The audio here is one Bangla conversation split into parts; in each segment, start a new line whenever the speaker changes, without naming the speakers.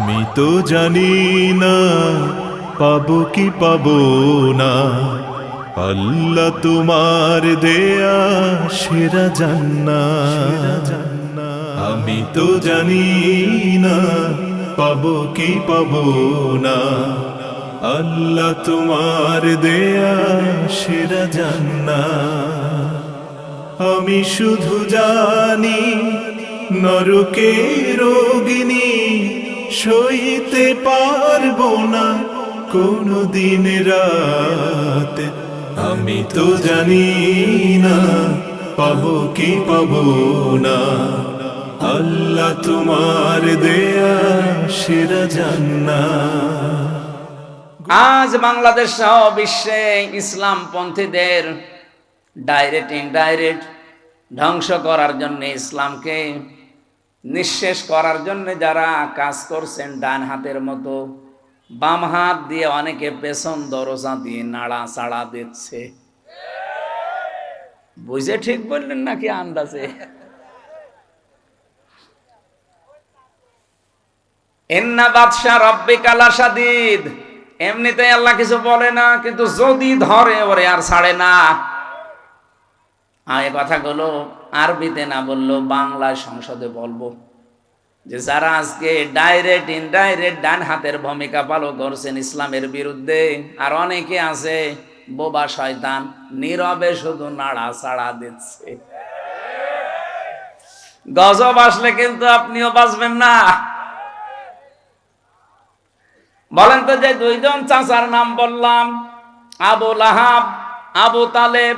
আমি তো জানি না পাবো কি পাবো না, আল্লাহ তোমার দেয়া সেরা জান্নাত। আমি তো জানি না পাবো কি পাবো না, আল্লাহ তোমার দেয়া সেরা জান্নাত। আমি শুধু জানি নরকের অগ্নি সইতে পারবো না কোনো দিন রাত। আমি তো জানি না পাবো কি পাবো না, আল্লাহ তোমার দেয়া সেরা জান্নাত।
আজ বাংলাদেশ সহ বিশ্বে ইসলামপন্থীদের ডাইরেক্ট ইনডাইরেক্ট ধ্বংস করার জন্য, ইসলামকে নিঃশেষ করার জন্য যারা কাজ করছেন, ডান হাতের মতো বাম হাত দিয়ে অনেকে পেছন দরজা দিয়ে নাড়া চাড়া দিচ্ছে। বুঝে ঠিক বললেন নাকি আন্দাজে? ইন্না বাদশা রাব্বিকা লাশাদীদ। এমনিতেই আল্লাহ কিছু বলে না, কিন্তু যদি ধরে ওরে আর ছাড়ে না। এই কথাগুলো আরবিতে না বললেও বাংলায় সংসদে বলবো, যে যারা আজকে ডাইরেক্ট ইনডাইরেক্ট ডান হাতের ভূমিকা পালন করছেন ইসলামের বিরুদ্ধে, আর অনেকে আছে বোবা শয়তান, নীরবে শুধু নাড়া চাড়া দিচ্ছে। গজব আসলে কিন্তু আপনিও বাঁচবেন না। বলেন তো, যে দুইজন চাচার নাম বললাম, আবু লাহাব, আবু তালেব।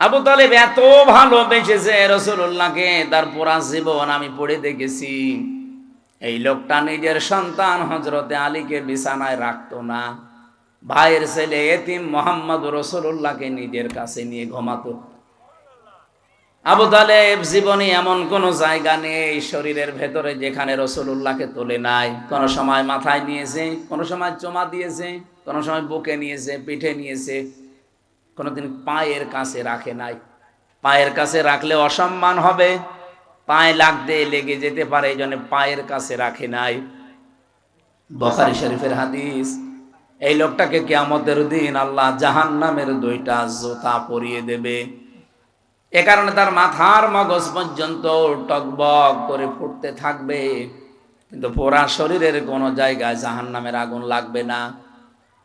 আবু তালেব এত ভালোবেসেছে রাসূলুল্লাহকে, তার পুরা জীবন আমি পড়ে দেখেছি। এই লোকটা নিজের সন্তান হযরতে আলীকে বিছানায় রাখতো না। ভাইয়ের ছেলে এতিম মুহাম্মদ রাসূলুল্লাহকে নিজের কাছে নিয়ে ঘুমাতো। আবু তালেব জীবনে এমন কোন জায়গা নেই শরীরের ভেতরে যেখানে রাসূলুল্লাহকে তোলে নাই। কোন সময় মাথায় নিয়েছে, কোন সময় চোমা দিয়েছে, কোন সময় বুকে নিয়েছে, পিঠে নিয়েছে, কোনদিন পায়ের কাছে রাখে নাই। পায়ের কাছে রাখলে অসম্মান হবে, পায়ে লাগতে লেগে যেতে পারে, এই জন্য পায়ের কাছে রাখে নাই। বুখারী শরীফের হাদিস। এই লোকটাকে কিয়ামতের দিন আল্লাহ জাহান্নামের দুইটা জুতা পরিয়ে দেবে। এ কারণে তার মাথার মগজ পর্যন্ত টকবক করে ফুটতে থাকবে, কিন্তু পুরা শরীরের কোনো জায়গায় জাহান্নামের আগুন লাগবে না।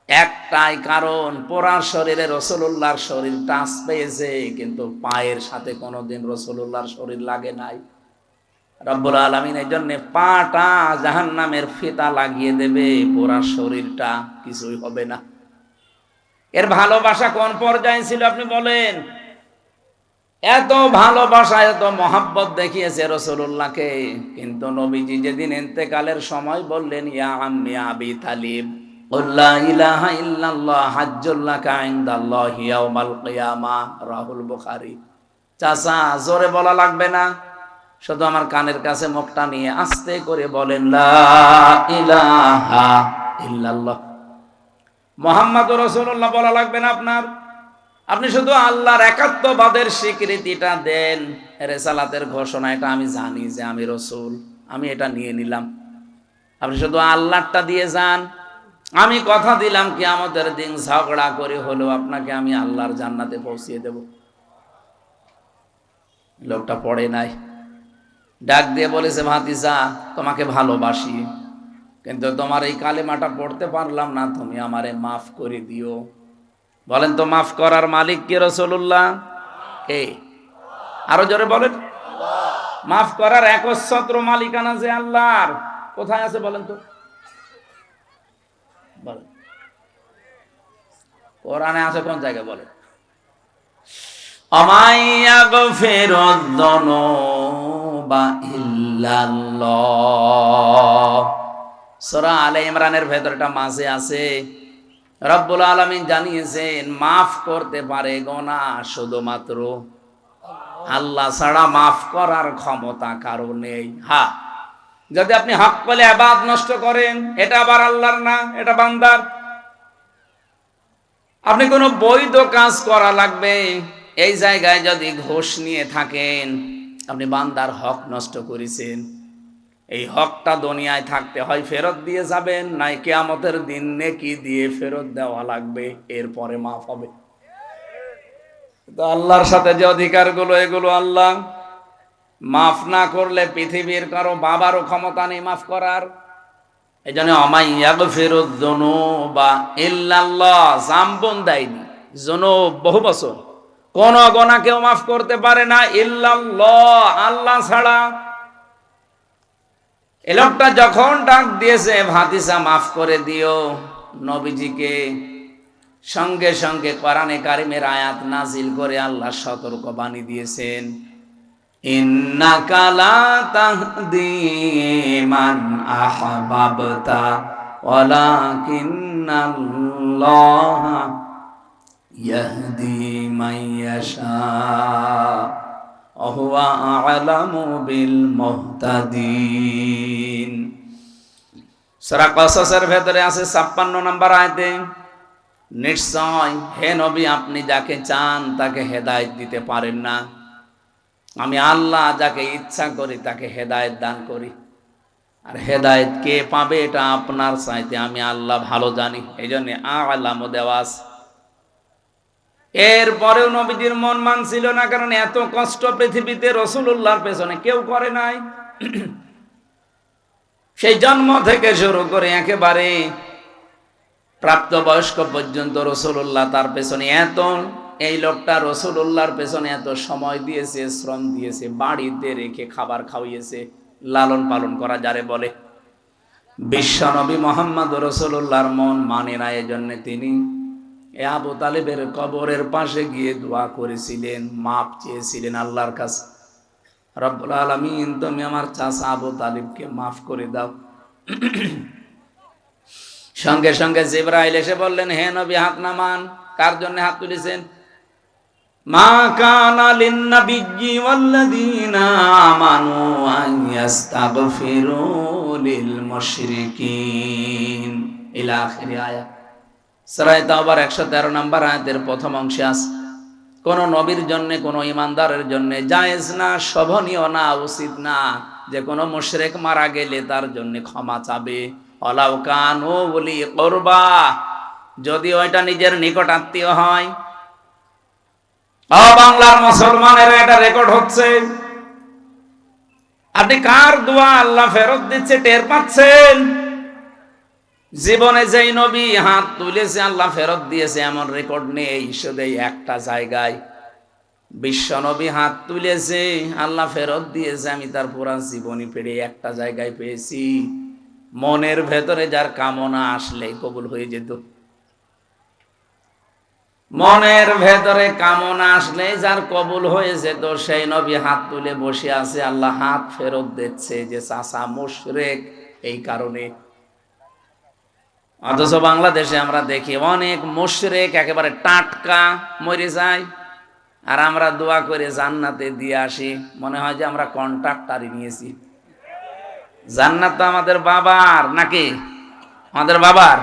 একটাই কারণ, পুরা শরীরে রাসূলুল্লাহর শরীর টাচ পেয়েছে, কিন্তু পায়ের সাথে কোনোদিন রাসূলুল্লাহর শরীর লাগে নাই। রব্বুল আলামিন এই জন্য পাটা জাহান্নামের ফিতা লাগিয়ে দেবে, পুরা শরীরটা কিছুই হবে না। এর ভালোবাসা কোন পর্যায়ে ছিল আপনি বলেন? এত ভালোবাসা, এত মহাব্বত দেখিয়েছে রাসূলুল্লাহকে, কিন্তু নবীজি যেদিন ইন্তেকালের সময় বললেন, ইয়া আম্মি আবি তালিব লা ইলাহা ইল্লাল্লাহ হাজ্জুল লাকা ইনদাল্লাহি ইয়াউমাল কিয়ামাহ, রাহুল বুখারী। চাচা, জোরে বলা লাগবে না, শুধু আমার কানের কাছে মুখটা নিয়ে আস্তে করে বলেন, লা ইলাহা ইল্লাল্লাহ মুহাম্মাদুর রাসূলুল্লাহ বলা লাগবে না আপনার। আপনি শুধু আল্লাহর একাত্মবাদের স্বীকৃতিটা দেন, রিসালাতের ঘোষণা, এটা আমি জানি যে আমি রাসূল, আমি এটা নিয়ে নিলাম। আপনি শুধু আল্লাহটা দিয়ে যান। আমি কথা দিলাম কিয়ামতের দিন ঝগড়া করে হলেও আপনাকে আমি আল্লাহর জান্নাতে পৌঁছিয়ে দেব। লোকটা পড়ে নাই, ডাক দিয়ে বলেছে, ভাতিজা, তোমাকে ভালোবাসি, কিন্তু তোমার এই কালেমাটা পড়তে পারলাম না, তুমি আমারে মাফ করে দিও। বলেন তো, মাফ করার মালিক কে? রাসূলুল্লাহ। কে? আরো জোরে বলেন। মাফ করার একচ্ছত্র মালিকানা যে আল্লাহর, কোথায় আছে বলেন তো? বলেন, কোরআনে আছে কোন জায়গায়? বলেন, আমাইয়াগফিরুদ যুনুবা ইল্লাল্লাহ। সূরা আলে ইমরানের ভেতরটা মাঝে আছে। রব্বুল আলামিন জানিয়েছেন, মাফ করতে পারে গুনাহ শুধুমাত্র আল্লাহ ছাড়া, মাফ করার ক্ষমতা কারো নেই। হ্যাঁ, যদি আপনি হক বলে ইবাদত নষ্ট করেন, এটা আবার আল্লাহর না, এটা বান্দার। আপনি কোনো বৈধ কাজ করা লাগবে, এই জায়গায় যদি ঘুষ নিয়ে থাকেন, আপনি বান্দার হক নষ্ট করেছেন। এই হকটা দুনিয়ায় থাকতে হয় ফেরত দিয়ে যাবেন, নাই কিয়ামতের দিন নেকি দিয়ে ফেরত দেওয়া লাগবে, এরপরে মাফ হবে। তো আল্লাহর সাথে যে অধিকারগুলো, এগুলো আল্লাহ মাফ না করলে পৃথিবীর কারো বাবারও ক্ষমতা নেই মাফ করার। এই জন্য বা ইল্লাল্লাহ, জাম্বন দেয়নি জুনুব বহু বছর, কোন গোনা কেউ মাফ করতে পারে না ইল্লাল্লাহ, আল্লাহ ছাড়া। এ লোকটা যখন ডাক দিয়েছে ভাতিজা মাফ করে দিও নবীজিকে, সঙ্গে সঙ্গে কোরআনে কারিমের আয়াত নাজিল করে আল্লাহ সতর্ক বাণী দিয়েছেন, ইন্নাকা লা তাহদি মান আহবাবতা ওয়ালাকিন্নাল্লাহা ইয়াহদি মান ইয়াশা ওয়া হুয়া আ'লামু বিল মুহতাদিন। সূরা কসসের ভেতরে আছে 56 নম্বর আয়াতে, নিশ্চয় হে নবী আপনি যাকে চান তাকে হেদায়েত দিতে পারেন না, আমি আল্লাহ যাকে ইচ্ছা করি তাকে হেদায়েত দান করি, আর হেদায়েত কে পাবে এটা আপনার চাইতে আমি আল্লাহ ভালো জানি। এই জন্য আ'লামু দেওয়া আছে। এরপরেও নবীজির মন মানছিল না, কারণ এত কষ্ট পৃথিবীতে রাসূলুল্লাহর পেছনে কেউ করে নাই। সেই জন্ম থেকে শুরু করে একেবারে প্রাপ্তবয়স্ক পর্যন্ত রাসূলুল্লাহ তার পেছনে এত, এই লোকটা রাসূলুল্লাহর পেছনে এত সময় দিয়েছে, শ্রম দিয়েছে, বাড়িতে রেখে খাবার খাওয়িয়েছে, লালন পালন করা যারে বলে। বিশ্বনবী মুহাম্মদ রাসূলুল্লাহর মন মানে না, এজন্য তিনি আবু তালেবের কবরের পাশে গিয়ে দোয়া করেছিলেন, মাপ চেয়েছিলেন আল্লাহর কাছে, রব্বুল আলামিন তুমি আমার চাচা আবু তালেবকে মাফ করে দাও। সঙ্গে সঙ্গে জিবরাইল এসে বললেন, হে নবী হাত নামান। কার জন্য হাত তুলেছেন? মা কানা লিন-নাবিয়্যি ওয়াল্লাযীনা আমানু আন ইস্তাগফিরু লিল মুশরিকিন ইলা আখির আয়াত। সূরা তাওবার 113 নম্বর আয়াতের প্রথম অংশে আছে, কোন নবীর জন্য, কোন ইমানদারের জন্য জায়েজ না, শোভনীয় না, উচিত না যে কোনো মুশরিক মারা গেলে তার জন্য ক্ষমা চাবে। ওয়ালাউ কানু উলি কুরবা, যদি ওইটা নিজের নিকট আত্মীয় হয়। বাংলার মুসলমানের এটা রেকর্ড হচ্ছে, আপনি কার দোয়া আল্লাহ ফেরত দিচ্ছে টের পাচ্ছেন? জীবনে যেই নবী হাত তুলেছে আল্লাহ ফেরত দিয়েছে এমন রেকর্ড নেই, শুধু একটা জায়গায় বিশ্ব নবী হাত তুলেছে আল্লাহ ফেরত দিয়েছে, আমি তার পুরা জীবনী পেড়ে একটা জায়গায় পেয়েছি। মনের ভেতরে যার কামনা আসলে কবুল হয়ে যেত, মনের ভেতরে কামনা আসলে যার কবুল হয়ে যেত, সেই নবী হাত তুলে বসে আছে, আল্লাহ হাত ফেরত দিচ্ছে যে চাচা মুশরিক এই কারণে। অথচ বাংলাদেশে আমরা দেখি অনেক মুশরিক একেবারে টাটকা মরে যায়, আর আমরা দোয়া করে জান্নাতে দিয়ে আসি, মনে হয় যে আমরা কন্ট্রাক্টারই নিয়েছি। জান্নাত তো আমাদের বাবার, নাকি আমাদের বাবার?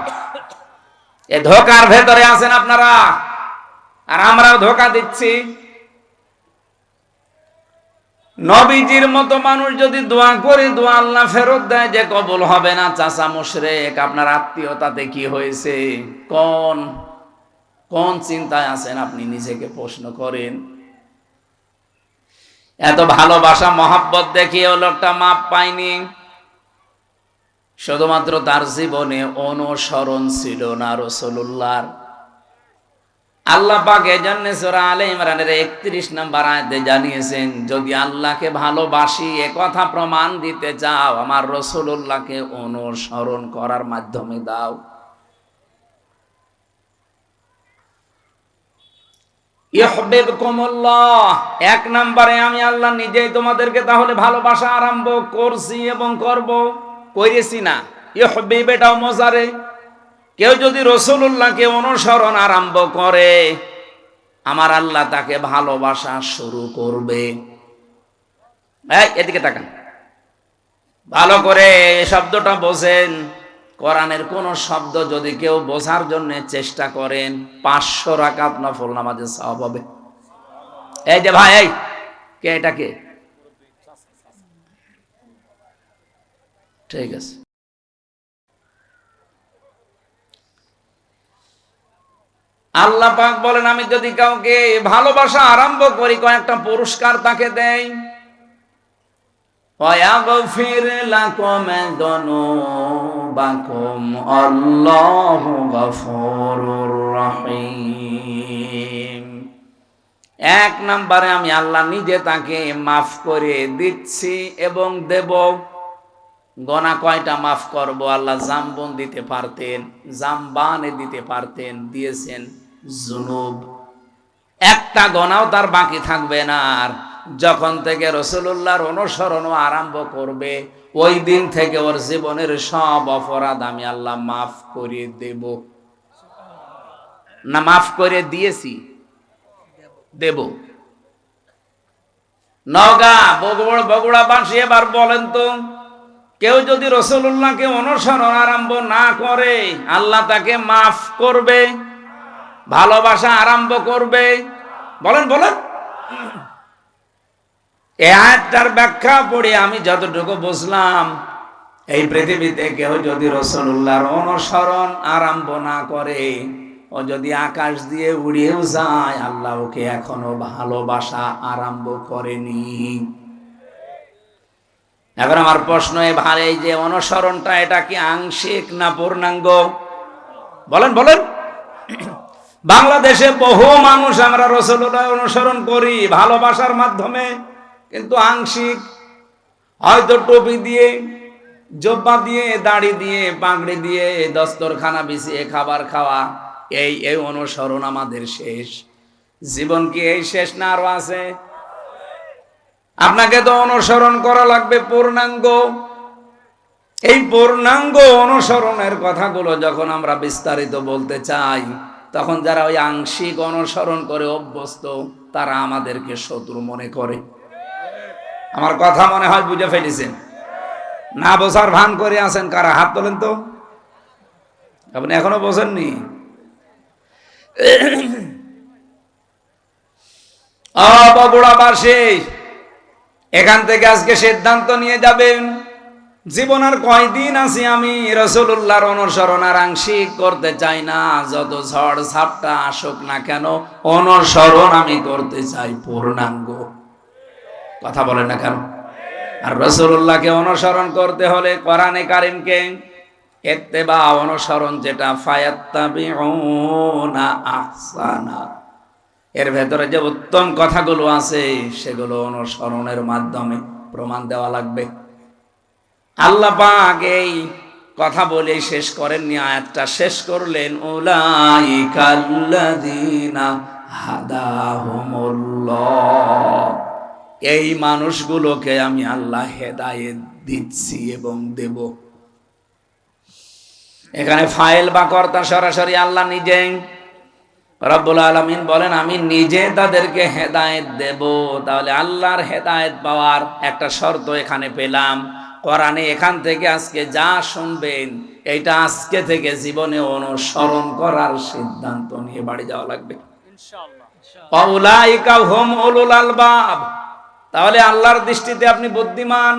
এ ধোকার ভেতরে আছেন আপনারা, আর আমরাও ধোকা দিচ্ছি। নবীজির মতো মানুষ যদি দোয়া করে দোয়া আল্লাহ ফেরত দেয় যে কবুল হবে না, চাচা মুশরিক, আপনার আত্মীয়তাতে কি হয়েছে? কোন কোন চিন্তায় আছেন আপনি নিজেকে প্রশ্ন করেন। এত ভালোবাসা মহব্বত দেখিয়েও লোকটা মাপ পায়নি, শুধুমাত্র তার জীবনে অনুসরণ ছিল না রাসূলুল্লাহর। আল্লাহ পাক এজন্য সূরা আলে ইমরানের 31 নম্বর আয়াতে জানিয়েছেন, যদি আল্লাহকে ভালোবাসি এ কথা প্রমাণ দিতে চাও আমার রাসূলুল্লাহকে অনুসরণ করার মাধ্যমে দাও। ইউহিব্বুকুমুল্লাহ, এক নম্বরে আমি আল্লাহ নিজেই তোমাদেরকে তাহলে ভালোবাসা আরম্ভ করছি এবং করব, করেছি না। ইউহিব্বু এটাও মজারে, কেউ যদি রাসূলুল্লাহকে অনুসরণ আরম্ভ করে আমার আল্লাহ তাকে ভালোবাসা শুরু করবে। এদিকে তাকান ভালো করে, এই শব্দটা বোঝেন। কোরআনের কোন শব্দ যদি কেউ বোঝার জন্য চেষ্টা করেন 500 রাকাত নফল নামাজের সওয়াব হবে। এই যে ভাই, এই কে, এটা কে? ঠিক আছে। আল্লাহ পাক বলেন, আমি যদি কাউকে ভালোবাসা আরম্ভ করি, কয়েকটা পুরস্কার তাকে দেই। ওয়াগফির লাকুম যুনুবাকুম আল্লাহু গফুরুর রহিম। এক নম্বরে আমি আল্লাহ নিজে তাকে মাফ করে দিচ্ছি এবং দেব। গোনা কয়টা মাফ করব? আল্লাহ জামবন দিতে পারতেন, জামবানে দিতে পারতেন, দিয়েছেন জুনুব। একটা গোনাও তার বাকি থাকবে না। আর যখন থেকে রাসূলুল্লাহর অনুসরণ আরম্ভ করবে, ওই দিন থেকে ওর জীবনের সব অপরাধ আমি আল্লাহ মাফ করে দেব। না মাফ করে দিয়েছি, দেব। নওগাঁ বগুড়াবাসী এবার বলেন তো, কেউ যদি রাসূলুল্লাহকে অনুসরণ আরম্ভ না করে, আল্লাহ তাকে মাফ করবে, ভালোবাসা আরম্ভ করবে? বলেন বলেন। এই আয়াতটার ব্যাখ্যা পড়ে আমি যতটুকু বুঝলাম, এই পৃথিবীতে কেউ যদি রাসূলুল্লাহর অনুসরণ আরম্ভ না করে, ও যদি আকাশ দিয়ে উড়িয়েও যায়, আল্লাহ ওকে এখনো ভালোবাসা আরম্ভ করেনি। এখন আমার প্রশ্ন, এই যে অনুসরণটা, এটা কি আংশিক না পূর্ণাঙ্গ? বলেন বলেন। বাংলাদেশে বহু মানুষ আমরা রাসূলুল্লাহ অনুসরণ করি ভালোবাসার মাধ্যমে, কিন্তু আংশিক। হয়তো টুপি দিয়ে, জব্বা দিয়ে, দাড়ি দিয়ে, পাগড়ি দিয়ে, দস্তরখানা বিছিয়ে খাবার খাওয়া, এই অনুসরণ আমাদের শেষ। জীবন কি এই শেষ না আরো আছে? আপনাকে তো অনুসরণ করা লাগবে পূর্ণাঙ্গ। এই পূর্ণাঙ্গ অনুসরণের কথাগুলো যখন আমরা বিস্তারিত বলতে চাই, তখন যারা ওই আংশিক অনুসরণ করে অভ্যস্ত, তারা আমাদেরকে শত্রু মনে করে। আমার কথা মনে হয় বুঝে ফেলেছেন। না বোঝার ভান করে আছেন কারা? হাত তোলেন তো। আপনি এখনো বোঝেননি? বগুড়াবাসী, এখান থেকে আজকে সিদ্ধান্ত নিয়ে যাবেন, জীবন আর কয়দিন আছি আমি রাসূলুল্লাহর অনুসরণ আর আংশিক করতে চাই না। যত ঝড় ঝাপটা আসুক না কেন, অনুসরণ আমি করতে চাই পূর্ণাঙ্গ। কথা বলেন না কেন? আর রাসূলুল্লাহকে অনুসরণ করতে হলে কোরআনে কারীমকে ইত্তেবা, অনুসরণ যেটা, ফায়াত্তাবিউনা আহসানা, এর ভেতরে যে উত্তম কথাগুলো আছে, সেগুলো অনুসরণের মাধ্যমে প্রমাণ দেওয়া লাগবে। আল্লাহ পাক এই কথা বলে শেষ করেননি, আয়াতটা শেষ করলেন, উলাইকাল্লাযীনা হাদাহুমুল্লাহ, এই মানুষগুলোকে আমি আল্লাহ হেদায়েত দিচ্ছি এবং দেব। এখানে ফাইল বা কর্তা সরাসরি আল্লাহ নিজে। রব্বুল আলামিন বলেন, আমি নিজে তাদেরকে হেদায়েত দেব। তাহলে আল্লাহর হেদায়েত পাওয়ার একটা শর্ত এখানে পেলাম। কোরআনে এখান থেকে আজকে যা শুনবেন, এইটা আজকে থেকে জীবনে অনুসরণ করার সিদ্ধান্ত নিয়ে বাড়ি যাওয়া লাগবে ইনশাআল্লাহ। উলাইকা হুম উলুল আলবাব। তাহলে আল্লাহর দৃষ্টিতে আপনি বুদ্ধিমান,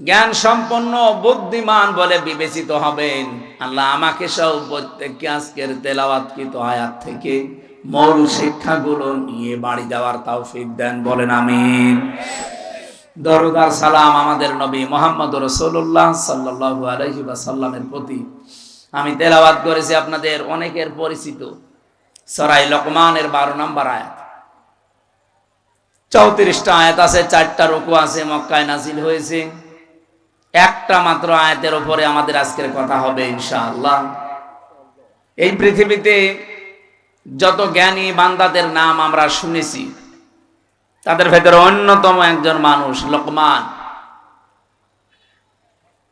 জ্ঞান সম্পন্ন, বুদ্ধিমান বলে বিবেচিত হবেন। আল্লাহ আমাকে সহ প্রত্যেককে আজকের তেলাওয়াতকৃত আয়াত থেকে মূল শিক্ষাগুলো নিয়ে বাড়ি যাওয়ার তৌফিক দেন, বলেন আমিন। দরুদ আর সালাম আমাদের নবী মুহাম্মদ রাসূলুল্লাহ সাল্লাল্লাহু আলাইহি ওয়াসাল্লামের প্রতি। আমি তেলাওয়াত করেছি আপনাদের অনেকের পরিচিত সূরা লোকমানের 12 নম্বর আয়াত। 34টা আয়াত আছে, 4টা রুকু আছে, মক্কায় নাজিল হয়েছে। একটা মাত্র আয়াতের উপরে আমাদের আজকের কথা হবে ইনশাআল্লাহ। এই পৃথিবীতে যত জ্ঞানী বান্দাদের নাম আমরা শুনেছি, তাদের ভেতরে অন্যতম একজন মানুষ লোকমান।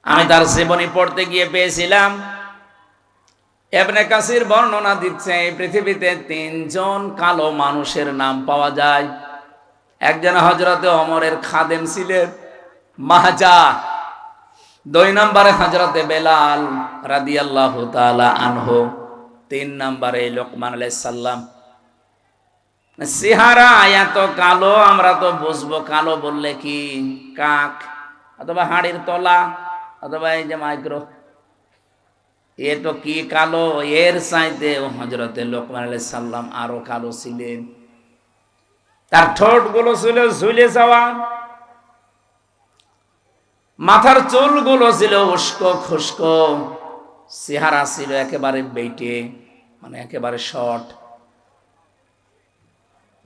আমি তার জীবনী পড়তে গিয়ে পেয়েছিলাম, ইবনে কাসির বর্ণনা দিচ্ছে, এই পৃথিবীতে 3 জন কালো মানুষের নাম পাওয়া যায়। একজন হযরতে ওমরের খাদেম ছিলেন, মাহজা। 2 নম্বরে হযরতে বেলাল রাদিয়াল্লাহু তাআলা আনহু। 3 নম্বরে লোকমান আলাইহিস সালাম। চেহারা এত কালো, আমরা তো বুঝবো কালো বললে কি কাক অথবা হাড়ির তলা, অথবা এই যে মাইক্রো, এ তো কি কালো, এর চাইতে হযরতে লোকমান আলাইহিস সালাম আরো কালো ছিলেন। তার ঠোঁট গুলো ছিল ঝুলে যাওয়া, মাথার চুলগুলো ছিল উস্কো খুস্কো, চেহারা ছিল একেবারে বেটে, মানে একেবারে শর্ট।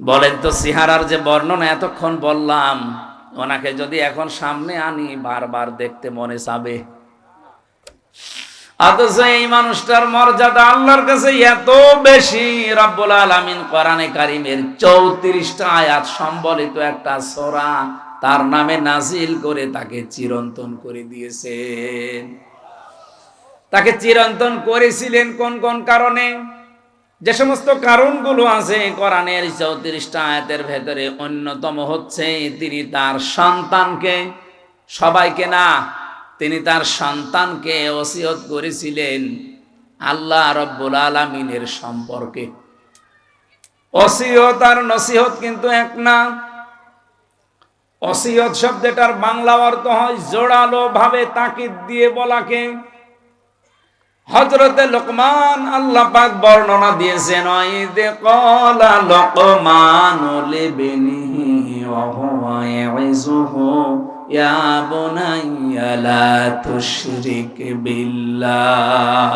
বলেন তো চেহারার যে বর্ণনা এতক্ষণ বললাম, ওনাকে যদি এখন সামনে আনি বারবার দেখতে মনে চাবে। অথচ এই মানুষটার মর্যাদা আল্লাহর কাছে এত বেশি, রব্বুল আলামিন কোরআনে কারীমের 34টা আয়াত সম্বলিত একটা সূরা তার নামে নাজিল করে তাকে চিরন্তন করে দিয়েছেন। তাকে চিরন্তন করেছিলেন কোন কোন কারণে? যে সমস্ত কারণগুলো আছে কোরআনের 34টা আয়াতের ভেতরে, অন্যতম হচ্ছে তিনি তার সন্তানকে, সবাইকে না, তিনি তার সন্তানকে ওসিয়ত করেছিলেন আল্লাহ রব্বুল আলামিনের সম্পর্কে। ওসিয়ত আর নসিহত কিন্তু এক না। ওসিয়ত শব্দটার বাংলা অর্থ হয় জোরালো ভাবে তাকিদ দিয়ে বলাকে। হযরতে লোকমান আল্লাহ পাক বর্ণনা দিয়েছেন, ওয়াইদে ক্বালা লোকমানু লিবনিহি ওয়া হুয়া ইয়াইযুহু ইয়া বুনাইয়া লা তুশরিক বিল্লাহ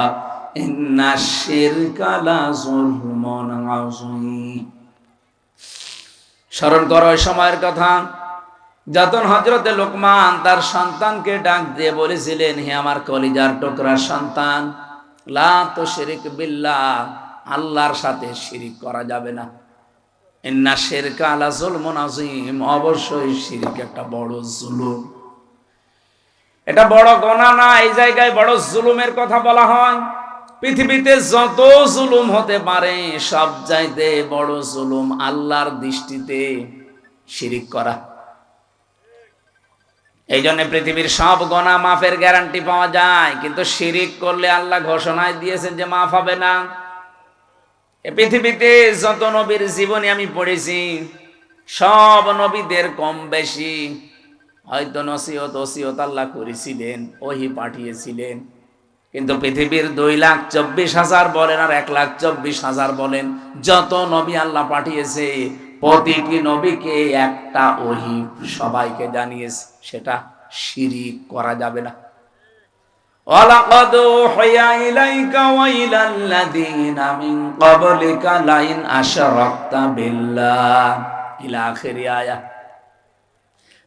ইন্নাশ শিরকা লা যুলমুন আযীম। স্মরণ করো ওই সময়ের কথা যখন হযরতে লোকমান তার সন্তানকে ডাক দিয়ে বলেছিলেন, হে আমার কলিজার টুকরা সন্তান, লা তুশরিক বিল্লাহ, আল্লাহর সাথে শিরিক করা যাবে না। ইন্না শিরকা লা যুলমুন আযীম, অবশ্যই শিরিক একটা বড় জুলুম। এটা বড় গুনাহ না, এই জায়গায় বড় জুলুমের কথা বলা হয়। পৃথিবীতে যত জুলুম হতে পারে সব চাইতে বড় জুলুম আল্লাহর দৃষ্টিতে শিরিক করা। এই জন্য পৃথিবীর সব গুনাহ মাফের গ্যারান্টি পাওয়া যায়, কিন্তু শিরিক করলে আল্লাহ ঘোষণায় দিয়েছেন যে মাফ হবে না। এই পৃথিবীতে যত নবীর জীবনী আমি পড়েছি, সব নবীদের কম বেশি হয়তো নসিহত ওসিয়ত আল্লাহ করেছিলেন, ওহী পাঠিয়েছিলেন, কিন্তু পৃথিবীর 2,24,000 বলেন আর 1,24,000 বলেন, যত নবী আল্লাহ পাঠিয়েছে প্রতিটি নবীকে একটা ওহী সবাইকে জানিয়েছে, সেটা শিরিক করা যাবে না। ওয়ালাকাদ উহিয়া ইলাইকা ওয়া ইলাল্লাযীনা মিন ক্বাবলিকা লাইন আশরাকতা বিল্লাহ ইলা আখিরি আয়াত।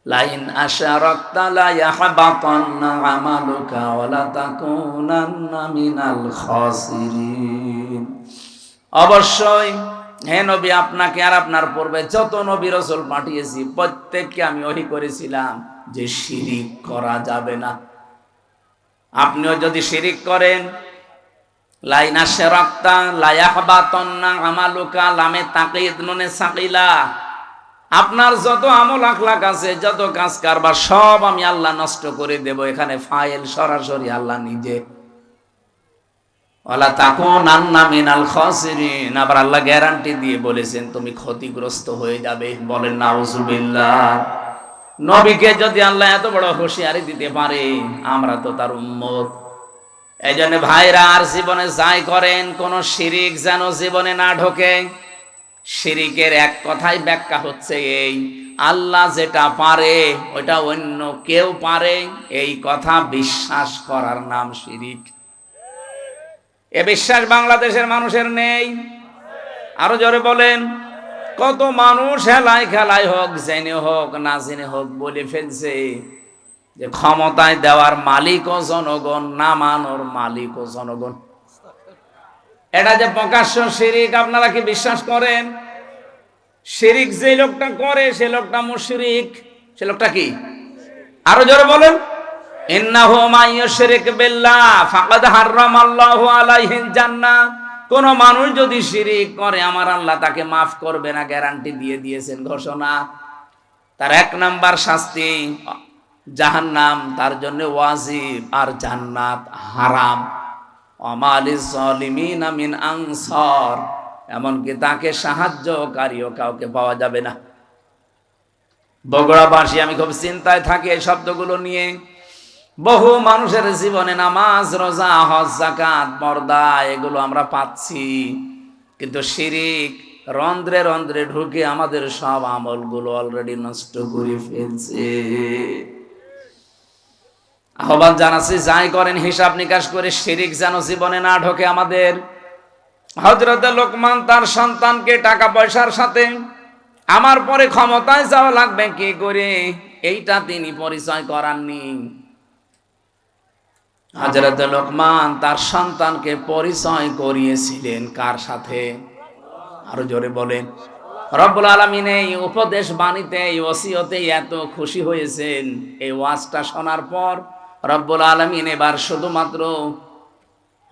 লাইন আশরাকতা লা ইয়াহবাতান্না আমালুকা ওয়া লা তাকুনান্না মিনাল খাসিরিন। অবশ্যই হে নবী, আপনাকে আর আপনার পূর্বে যত নবী রাসূল পাঠিয়েছি প্রত্যেককে আমি ওহী করেছিলাম যে শিরিক করা যাবে না। আপনিও যদি শিরিক করেন, লাইন আশরাকতা লা ইয়াহবাতান্না আমালুকা, লামে তাকিদ নুনে সাকিলা, আপনার যত আমল আখলাক আছে, যত কাজ কারবার সব আমি আল্লাহ নষ্ট করে দেব। এখানে ফাইল সরাসরি আল্লাহ নিজে। ওয়ালা তাকুনান্না মিনাল খাসিরিন, আবার আল্লাহ গ্যারান্টি দিয়ে বলেছেন তুমি ক্ষতিগ্রস্ত হয়ে যাবে। বলেন নাউজুবিল্লাহ। নবীকে যদি আল্লাহ এত বড় হুঁশিয়ারি দিতে পারে, আমরা তো তার উম্মত। এই জন্য ভাইরা, আর জীবনে যাই করেন, কোন শিরিক যেন জীবনে না ঢোকে। শিরিকের এক কথাই ব্যাখ্যা হচ্ছে এই, আল্লাহ যেটা পারে ওটা অন্য কেউ পারে, এই কথা বিশ্বাস করার নাম শিরিক। এ বিশ্বাস বাংলাদেশের মানুষের নেই। আরো জোরে বলেন। কত মানুষ হেলায় খেলায় হোক, জেনে হোক না জেনে হোক, বলে ফেলছে যে ক্ষমতায় দেওয়ার মালিক ও জনগণ, নামানোর মালিক ও জনগণ। এটা যে প্রকাশ্য শিরিক, আপনারা কি বিশ্বাস করেন? শিরিক যে লোকটা করে সে লোকটা মুশরিক। সে লোকটা কি? আরো জোরে বলেন। ইন্নাহু মাইয়ুশরিক বিল্লাহ ফাকাদ হারামাল্লাহু আলাইহিল জান্নাহ। কোন মানুষ যদি শিরিক করে আমার আল্লাহ তাকে মাফ করবে না, গ্যারান্টি দিয়ে দিয়েছেন, ঘোষণা। তার 1 নাম্বার শাস্তি জাহান্নাম, তার জন্য ওয়াজিব, আর জান্নাত হারাম। আমালিজ জালিমিনা মিন আনসার, এমনকি তাকে সাহায্যকারীও কাউকে পাওয়া যাবে না। বগুড়াবাসী, আমি খুব চিন্তায় থাকি এই শব্দগুলো নিয়ে। বহু মানুষের জীবনে নামাজ, রোজা, হজ, যাকাত, পর্দা এগুলো আমরা পাচ্ছি, কিন্তু শিরিক রন্ধ্রে রন্ধ্রে ঢুকে আমাদের সব আমলগুলো অলরেডি নষ্ট করে ফেলছে। আহ্বান জানাচ্ছি, যাই করেন হিসাব নিকাশ করে, শিরিক যেন জীবনে না ঢোকে আমাদের। হযরত লোকমান তার সন্তানকে টাকা পয়সার সাথে আমার পরে ক্ষমতায় যাওয়া লাগবে কি করে, এইটা তিনি পরিচয় করাননি। হযরত লোকমান তার সন্তানকে পরিচয় করিয়েছিলেন কার সাথে? আরো জোরে বলেন। রব্বুল আলামিন এই উপদেশ বাণীতে, এই ওসিয়তে এত খুশি হয়েছেন, এই ওয়াজটা শোনার পর রব্বুল আলামিন এবার শুধুমাত্র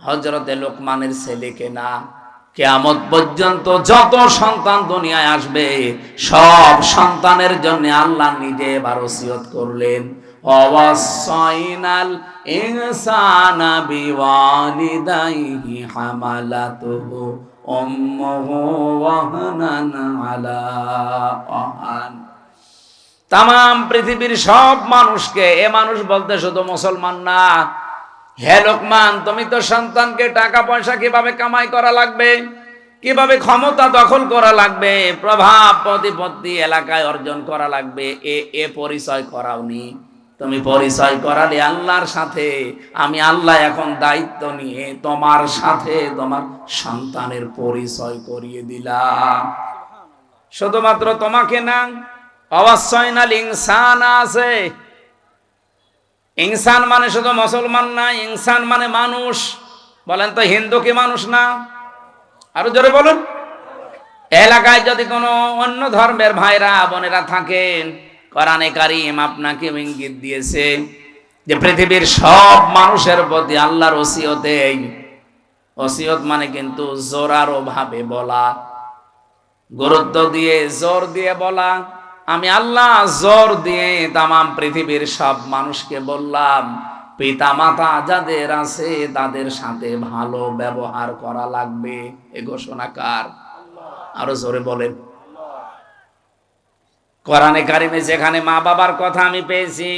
হযরতে লোকমানের ছেলেকে না, কিয়ামত পর্যন্ত যত সন্তান দুনিয়ায় আসবে সব সন্তানের জন্য আল্লাহ নিজে এবার ওসিয়ত করলেন, ওয়াসাইনাল ইনসানা বিওয়ালিদাইহি হামালাতুহু উম্মুহু ওয়াহনান আলা ওয়াহান। তাম পৃথিবীর সব মানুষকে, এ মানুষ বলতে শুধু মুসলমান না, হে লোকমান, তুমি তো সন্তানকে টাকা পয়সা কিভাবে কামাই করা লাগবে, কিভাবে ক্ষমতা দখল করা লাগবে, প্রভাব প্রতিপত্তি এলাকায় অর্জন করা লাগবে, এ পরিচয় করাওনি। তুমি পরিচয় করালে আল্লাহর সাথে। আমি আল্লাহ এখন দায়িত্ব নিয়ে তোমার সাথে তোমার সন্তানের পরিচয় করিয়ে দিলাম। শুধুমাত্র তোমাকে না, অবশ্যইনাল ইনসান আছে। ইনসান মানে শুধু মুসলমান না, ইনসান মানে মানুষ। বলেন তো, হিন্দু কি মানুষ না? আরো জোরে বলুন। এলাকায় যদি কোনো অন্য ধর্মের ভাইরা বোনেরা থাকেন, কোরআনে কারীম আপনাকে ইঙ্গিত দিয়েছে যে পৃথিবীর সব মানুষের প্রতি আল্লাহর ওসিয়তে, ওসিয়ত মানে কিন্তু জোরালো ভাবে বলা, গুরুত্ব দিয়ে জোর দিয়ে বলা। আমি আল্লাহ জোর দিয়ে তাম পৃথিবীর সব মানুষকে বললাম, পিতা মাতা যাদের আছে তাদের সাথে ভালো ব্যবহার করা লাগবে। এ ঘোষণা কার? আরো জোরে বলেন। কোরআনে কারিমে যেখানে মা বাবার কথা আমি পেয়েছি,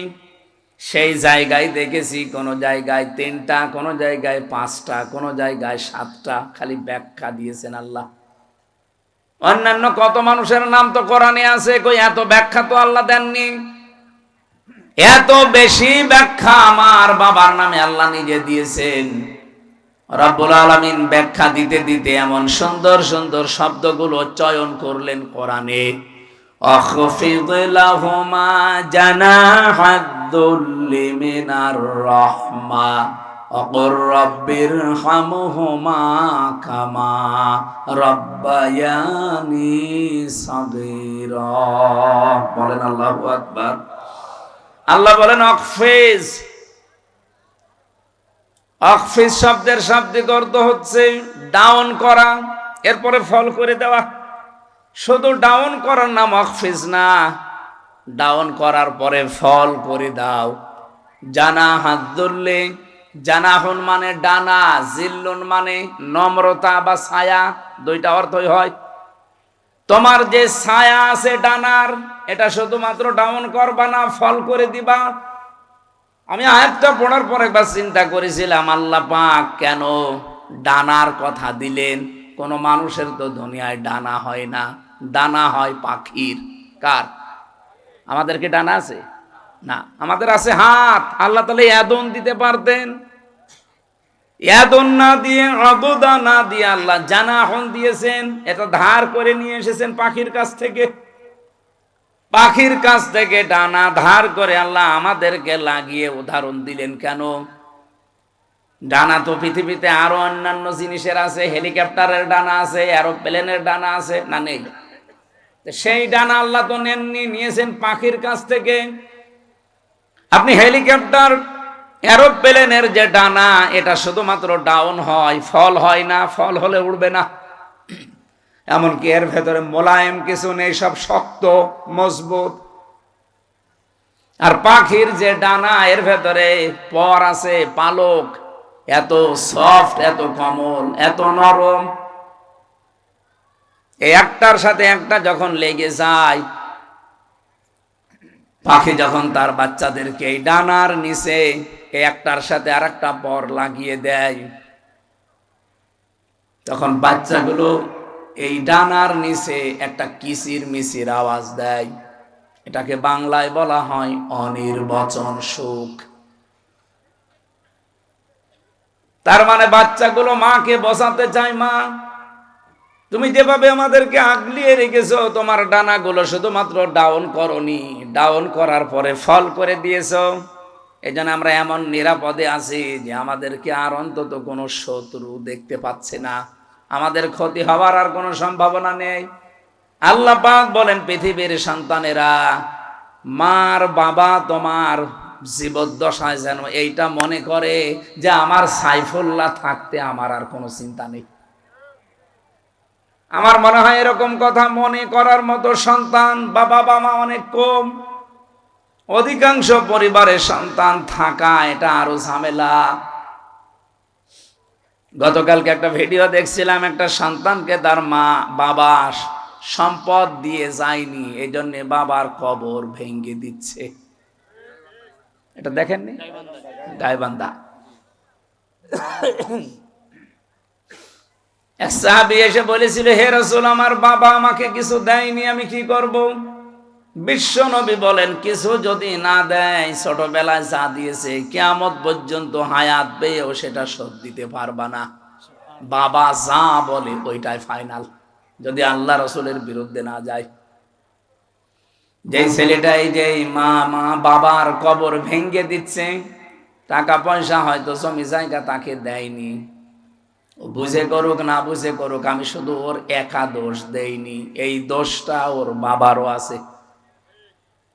সেই জায়গায় দেখেছি কোন জায়গায় 3টা, কোন জায়গায় 5টা, কোন জায়গায় 7টা, খালি ব্যাখ্যা দিয়েছেন আল্লাহ। অন্যান্য কত মানুষের নাম তো কোরআনে আছে, কই এত ব্যাখ্যা তো আল্লাহ দেননি। এত বেশি ব্যাখ্যা আমার বাবার নামে আল্লাহ নিজে দিয়েছেন। রব্বুল আলামিন ব্যাখ্যা দিতে দিতে এমন সুন্দর সুন্দর শব্দগুলো চয়ন করলেন কোরআনে। আখফিদ লাহুমা জানাহাদ-দুল্লি মিনার রাহমা ওয়াকুর রাব্বিরহামহুমা কামা রাব্বায়ানি সাগীরা। বলেন আল্লাহু আকবার। আল্লাহ বলেন আখফিজ। আখফিজ শব্দের শাব্দিক অর্থ হচ্ছে ডাউন করা, এরপরে ফল করে দেওয়া। শুধু ডাউন করার নাম আখফিজ না, ডাউন করার পরে ফল করে দাও। জানাহাদ-দুল্লি, জানাহুন মানে ডানা, জিল্লুন মানে নম্রতা বা ছায়া, দুইটা অর্থই হয়। তোমার যে ছায়া আছে ডানার, এটা শুধুমাত্র ডাউন করবা না, ফল করে দিবা। আমি আয়াতটা পড়ার পর একবার চিন্তা করেছিলাম, আল্লাহ পাক কেন ডানার কথা দিলেন? কোন মানুষের তো দুনিয়ায় ডানা হয় না, ডানা হয় পাখির। কার? আমাদের কি ডানা আছে? না, আমাদের আছে হাত। আল্লাহ তাআলা ইয়াদুন দিতে পারতেন, ইয়াদুন না দিয়ে, আদুদা না দিয়ে আল্লাহ জানাহুন দিয়েছেন। এটা ধার করে নিয়ে এসেছেন পাখির কাছ থেকে। পাখির কাছ থেকে ডানা ধার করে আল্লাহ আমাদেরকে লাগিয়ে উদাহরণ দিলেন কেন? ডানা তো পৃথিবীতে আরো অন্যান্য জিনিসের আছে, হেলিকপ্টারের ডানা আছে, এরোপ্লেনের ডানা আছে, না নেই? সেই ডানা আল্লাহ তো নেননি, নিয়েছেন পাখির কাছ থেকে। আপনি হেলিকপ্টার, এরোপ্লেনের যে ডানা, এটা শুধুমাত্র ডাউন হয়, ফল হয় না। ফল হলে উড়বে না। এমনকি এর ভেতরে মোলায়েম কিছু নেই, সব শক্ত মজবুত। আর পাখির যে ডানা, এর ভেতরে পর আছে, পালক, এত সফট, এত কোমল, এত নরম। একটার সাথে একটা যখন লেগে যায়, পাখি যখন তার বাচ্চাদেরকে এই ডানার নিচে একটার সাথে আর একটা পর লাগিয়ে দেয়, তখন বাচ্চাগুলো এই ডানার নিচে একটা কিচির মিচির আওয়াজ দেয়। এটাকে বাংলায় বলা হয় অনির্বচন সুখ। তার মানে বাচ্চাগুলো মাকে বসাতে চায়, মা তুমি যেভাবে আমাদেরকে আগলিয়ে রেখেছো, তোমার ডানাগুলো শুধুমাত্র ডাউন করনি, ডাউন করার পরে ফল করে দিয়েছো। এই জন্য আমরা এমন নিরাপদে আছি যে আমাদেরকে আর অন্তত কোনো শত্রু দেখতে পাচ্ছে না, আমাদের ক্ষতি হওয়ার আর কোনো সম্ভাবনা নেই। আল্লাহ পাক বলেন, পৃথিবীর সন্তানেরা, মার বাবা তোমার জীবদ্দশায় যেন এইটা মনে করে যে আমার সাইফুল্লাহ থাকতে আমার আর কোনো চিন্তা নেই। আমার মনে হয় এরকম কথা মনে করার মতো সন্তান বা বাবা মা অনেক কম। অধিকাংশ পরিবারের সন্তান থাকা এটা আরো ঝামেলা। গতকালকে একটা ভিডিও দেখছিলাম, একটা সন্তানকে তার মা বাবা সম্পদ দিয়ে যায়নি, এই জন্য বাবার কবর ভেঙে দিচ্ছে। এটা দেখেননি? গাইবান্ধা এক সাহাবী এসে বলেছিল, হে রাসূল, আমার বাবা আমাকে কিছু দেয়নি, আমি কি করব? বিশ্ব নবী বলেন, কিছু যদি না দেয়, ছোটবেলায় যা দিয়েছে কিয়ামত পর্যন্ত হায়াত পেয়েও সেটা শোধ দিতে পারবা না। বাবা যা বলে ওইটাই ফাইনাল, যদি আল্লাহ রসুলের বিরুদ্ধে না যায়। যেই ছেলেটাই যেই মা বাবার কবর ভেঙে দিচ্ছে, টাকা পয়সা হয়তো জমি জায়গা তাকে দেয়নি, ও বুঝে করুক না বুঝে করুক, আমি শুধু ওর একা দোষ দেইনি, এই দোষটা ওর বাবারও আছে।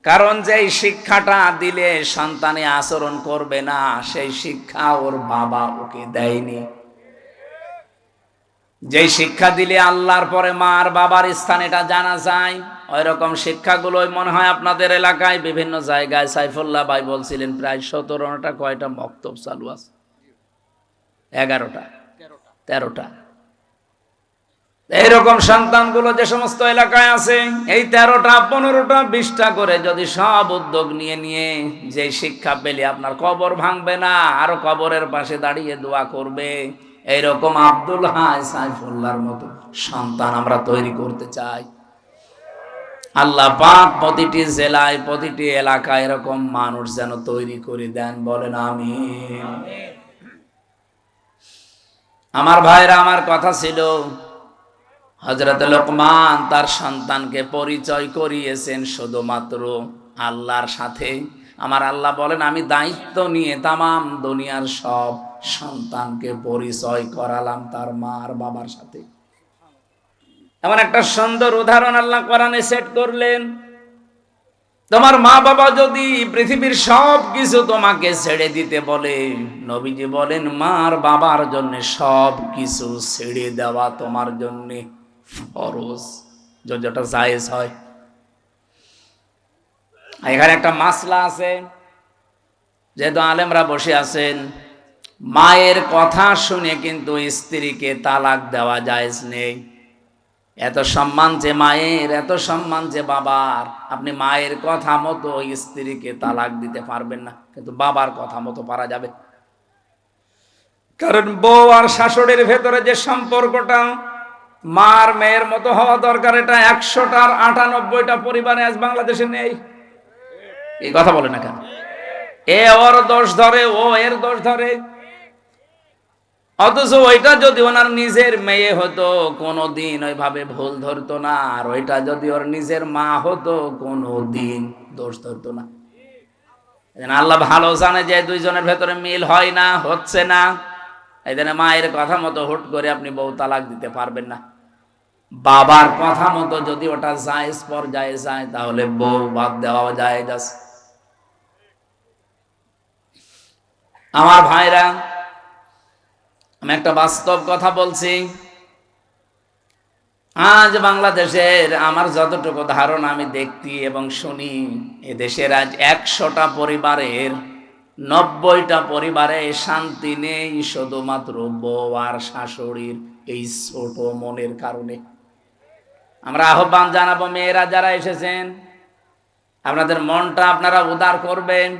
কারণ যেই শিক্ষাটা দিলে সন্তানে আচরণ করবে না, সেই শিক্ষা ওর বাবা ওকে দেয়নি। যেই শিক্ষা দিলে আল্লাহর পরে মার বাবার স্থান এটা জানা যায়, ওই রকম শিক্ষাগুলোই মনে হয় আপনাদের এলাকায় বিভিন্ন জায়গায়। সাইফুল্লাহ ভাই বলছিলেন প্রায় 17টা কয়টা মক্তব চালু আছে, 11টা 13টা। এইরকম সন্তানগুলো যে সমস্ত এলাকায় আছে, এই 13টা 15টা 20টা করে যদি সব উদ্যোগ নিয়ে নিয়ে যে শিক্ষা পেলে আপনার কবর ভাঙবে না, আরো কবরের পাশে দাঁড়িয়ে দোয়া করবে, এইরকম আব্দুল হাই সাইফুল্লাহর মতো সন্তান আমরা তৈরি করতে চাই। আল্লাহ পাক প্রতিটি জেলায় প্রতিটি এলাকায় এরকম মানুষ যেন তৈরি করে দেন, বলেন আমিন। আমার ভাইরা, আমার কথা ছিল, হযরত লোকমান তার সন্তানকে পরিচয় করিয়েছেন শুধুমাত্র আল্লাহর সাথে। আমার আল্লাহ বলেন, আমি দায়িত্ব নিয়ে তামাম দুনিয়ার সব সন্তানকে পরিচয় করালাম তার মা আর বাবার সাথে। এমন একটা সুন্দর উদাহরণ আল্লাহ কোরআনে সেট করলেন। তোমার মা বাবা যদি পৃথিবীর সব কিছু তোমাকে ছেড়ে দিতে বলে, নবীজি বলেন মার বাবার জন্য সব কিছু ছেড়ে দেওয়া তোমার জন্য ফরজ, যদি ওটা জায়েজ হয়। এখানে একটা মাসলা আছে, যেহেতু আলেমরা বসে আছেন, মায়ের কথা শুনে কিন্তু স্ত্রীকে তালাক দেওয়া জায়েজ নেই। এত সম্মান যে মায়ের, এত সম্মান যে বাবার, আপনি মায়ের কথা মতো স্ত্রীকে তালাক দিতে পারবেন না, কিন্তু বাবার কথা মতো পারা যাবে। কারণ বউ আর শাশুড়ির ভেতরে যে সম্পর্কটা মার মেয়ের মতো হওয়া দরকার, এটা 100টার 98টা পরিবারে আজ বাংলাদেশে নেই। এই কথা বলে না কেন? এ ওর দোষ ধরে, ও এর দোষ ধরে। অথচ ওইটা যদি ওনার নিজের মেয়ে হতো, কোনোদিন ওইভাবে ভুল ধরতো না, আর ওইটা যদি ওর নিজের মা হতো, কোনোদিন দোষ ধরতো না। আল্লাহ ভালো জানে যে দুইজনের ভেতরে মিল হয় না, হচ্ছে না। এই জন্য মায়ের কথা মতো হুট করে আপনি বউ তালাক দিতে পারবেন না। বাবার কথা মতো যদি ওটা জায়েজ পর্যায়ে যায়, তাহলে বউ বাদ দেওয়া যায়। আমার ভাইরা, আমি একটা বাস্তব কথা বলছি। আজ বাংলাদেশের আমার যতটুকু ধারণা আমি দেখি এবং শুনি, এদেশের আজ 100টা পরিবারের 90টা পরিবারে শান্তি নেই, শুধুমাত্র বউ আর শাশুড়ির এই ছোট মনের কারণে। আমরা আহ্বান জানাবো, মেয়েরা যারা এসেছেন, আপনাদের মনটা আপনারা উদার করবেন।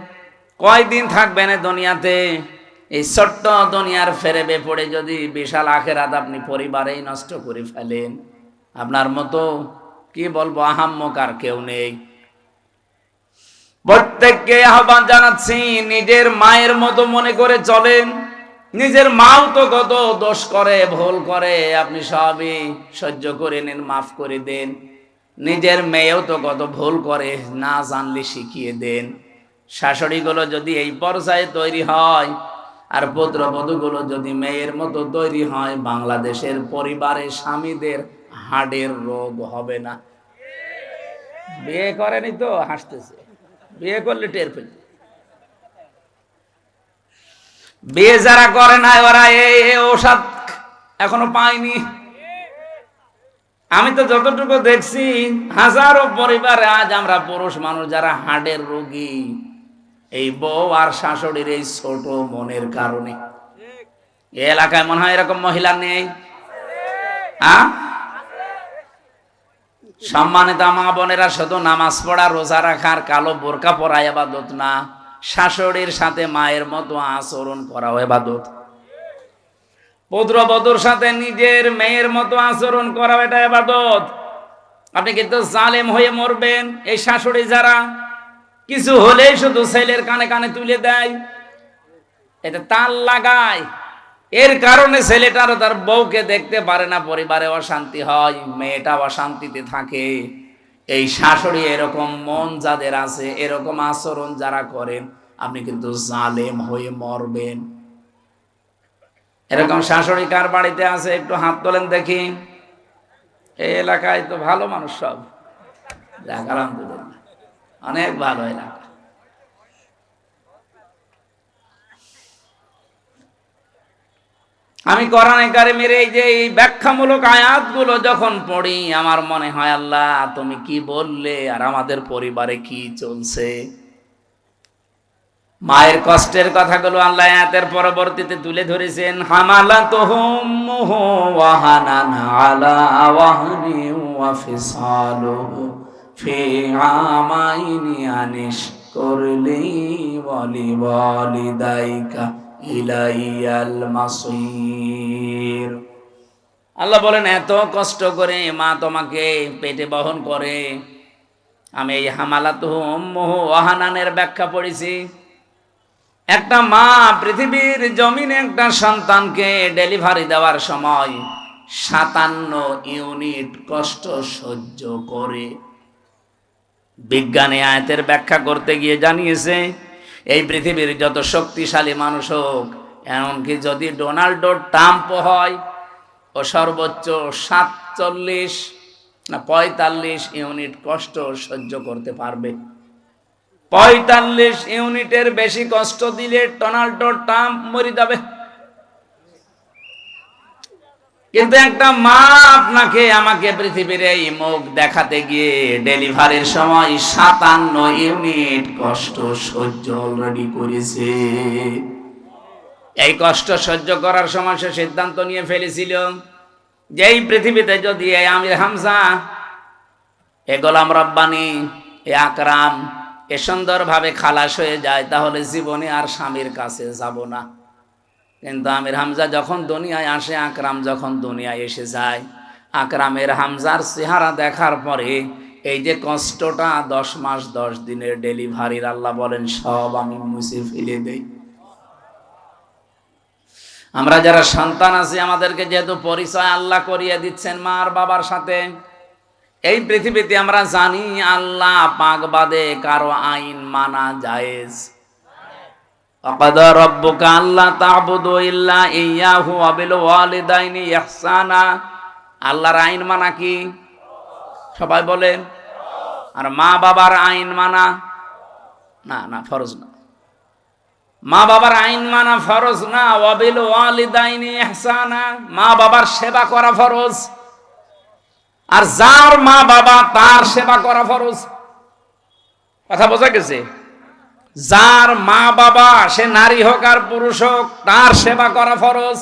কয়দিন থাকবেন এই দুনিয়াতে? এই ছোট্ট দুনিয়ার ফেরেবে পড়ে যদি বিশাল আখেরাত আপনি পরিবারেই নষ্ট করে ফেলেন, আপনার মতো কি বলবো আহাম্মক আর কেউ নেই। প্রত্যেককে আহ্বান জানাচ্ছি, নিজের মায়ের মতো মনে করে চলেন। নিজের মাও তো কত দোষ করে, ভুল করে, আপনি সবই সহ্য করে নেন, মাফ করে দেন। নিজের মেয়েও তো কত ভুল করে, না জানলে শিখিয়ে দেন। শাশুড়িগুলো যদি এই পর্যায়ে তৈরি হয়, আর পুত্রবধূগুলো যদি মেয়ের মতো তৈরি হয়, বাংলাদেশের পরিবারে স্বামীদের হার্টের রোগ হবে না। বিয়ে করেনি তো হাসতেছে, বিয়ে করলে টের পেল। বিয়ে যারা করে না ওরা এই ঔষধ এখনো পায়নি। আমি তো যতটুকু দেখছি, হাজারো পরিবারে আজ আমরা পুরুষ মানুষ যারা হার্টের রোগী, এই বউ আর শাশুড়ির এই ছোট মনের কারণে। এই এলাকায় মনে হয় এরকম মহিলা নেই? সম্মানিত মা বোনেরা, শুধু নামাজ পড়া, রোজা রাখার, কালো বোরকা পরা ইবাদত না, শাশুড়ির সাথে মায়ের মতো আচরণ করাও ইবাদত। পুত্রবধূর সাথে নিজের মেয়ের মতো আচরণ করা, এটা ইবাদত। আপনি কিন্তু জালেম হয়ে মরবেন। এই শাশুড়ি যারা কিছু হলেই শুধু ছেলের কানে কানে তুলে দেয়, এটা তাল লাগায়, এর কারণে ছেলেটারও তার বউকে দেখতে পারে না, পরিবারে অশান্তি হয়, মেয়েটা অশান্তিতে থাকে। এই শাশুড়ি এরকম মন যাদের আছে, এরকম আচরণ যারা করেন, আপনি কিন্তু জালেম হয়ে মরবেন। এরকম শাশুড়ি কার বাড়িতে আছে একটু হাত তোলেন দেখি। এই এলাকায় তো ভালো মানুষ সব, আলহামদুলিল্লাহ, অনেক ভালো এলাকা। আমি কোরআনে কারিমের এই যে এই ব্যাখ্যামূলক আয়াতগুলো যখন পড়ি, আমার মনে হয় আল্লাহ তুমি কি বললে আর আমাদের পরিবারে কি চলছে। মায়ের কষ্টের কথাগুলো আল্লাহ আয়াতের পরবর্তীতে তুলে ধরেছেন। হামালাতুহুম ওয়াহানান আলা ওয়াহনি ওয়া ফিসালুহু ফি আমাইনি আনিশকুর লি ওয়া লিওয়ালিদাইকা ইলাইয়াল মাসির। আল্লাহ বলেন, এত কষ্ট করে মা তোমাকে পেটে বহন করে। আমি এই হামালাতুহুম ওয়াহানানের ব্যাখ্যা পড়েছি। একটা মা পৃথিবীর জমিনে একটা সন্তানকে ডেলিভারি দেওয়ার সময় 57 ইউনিট কষ্ট সহ্য করে। বিজ্ঞানী আয়াতের ব্যাখ্যা করতে গিয়ে জানিয়েছে, এই পৃথিবীর যত শক্তিশালী মানুষ হোক, এমনকি যদি ডোনাল্ড ট্রাম্প হয়, ও সর্বোচ্চ 45 ইউনিট কষ্ট সহ্য করতে পারবে। 45 ইউনিটের বেশি কষ্ট দিলে ডোনাল্ড ট্রাম্প মরে যাবে। কিন্তু একটা মা আপনাকে আমাকে পৃথিবীর এই মুখ দেখাতে গিয়ে ডেলিভারির সময় 57 ইউনিট কষ্ট সহ্য অলরেডি করেছে। এই কষ্ট সহ্য করার সময় সে সিদ্ধান্ত নিয়ে ফেলেছিল যে এই পৃথিবীতে যদি এই আমির হামজা, এ গোলাম রব্বানি, এ আকরাম এ সুন্দরভাবে খালাস হয়ে যায়, তাহলে জীবনে আর স্বামীর কাছে যাব না। কিন্তু আমির হামজা যখন দুনিয়ায় আসে, আকরাম যখন দুনিয়ায় এসে যায়, আকরামের হামজার চেহারা দেখার পরে এই যে কষ্টটা 10 মাস 10 দিনের ডেলিভারির, আল্লাহ বলেন সব আমি মুছে ফেলে দেই। আমরা যারা সন্তান আছি, আমাদেরকে যেহেতু পরিচয় আল্লাহ করিয়ে দিচ্ছেন মা আর বাবার সাথে, এই পৃথিবীতে আমরা জানি আল্লাহ পাক বাদে কারো আইন মানা জায়েজ। ওয়াকাদা রাব্বুকা আল্লা তা'বুদু ইল্লা ইয়্যাহু ওয়া বিল ওয়ালিদাইনি ইহসানা। আল্লাহর আইন মানা কি? সবাই বলেন। আর মা বাবার আইন মানা না, ফরজ না। মা বাবার আইন মানা ফরজ না। ওয়া বিল ওয়ালিদাইনি ইহসানা, মা বাবার সেবা করা ফরজ। আর যার মা বাবা তার সেবা করা ফরজ। কথা বোঝা গেছে? যার মা বাবা, সে নারী হোক আর পুরুষ হোক, তার সেবা করা ফরজ।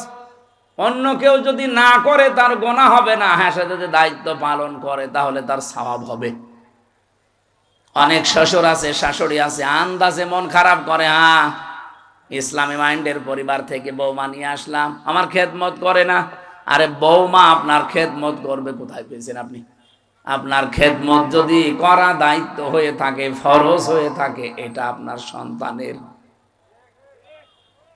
অন্য কেউ যদি না করে তার গুনাহ হবে না। হ্যাঁ, সে যদি দায়িত্ব পালন করে তাহলে তার সওয়াব হবে। অনেক শ্বশুর আছে, শাশুড়ি আছে, আন্দাজে মন খারাপ করে, হ্যাঁ ইসলামী মাইন্ডের পরিবার থেকে বৌমা নিয়ে আসলাম, আমার খেদমত করে না। আরে বৌমা আপনার খেদমত করবে কোথায় পেয়েছেন আপনি? আপনার খেদমত যদি করা দায়িত্ব হয়ে থাকে, ফরজ হয়ে থাকে, এটা আপনার সন্তানের।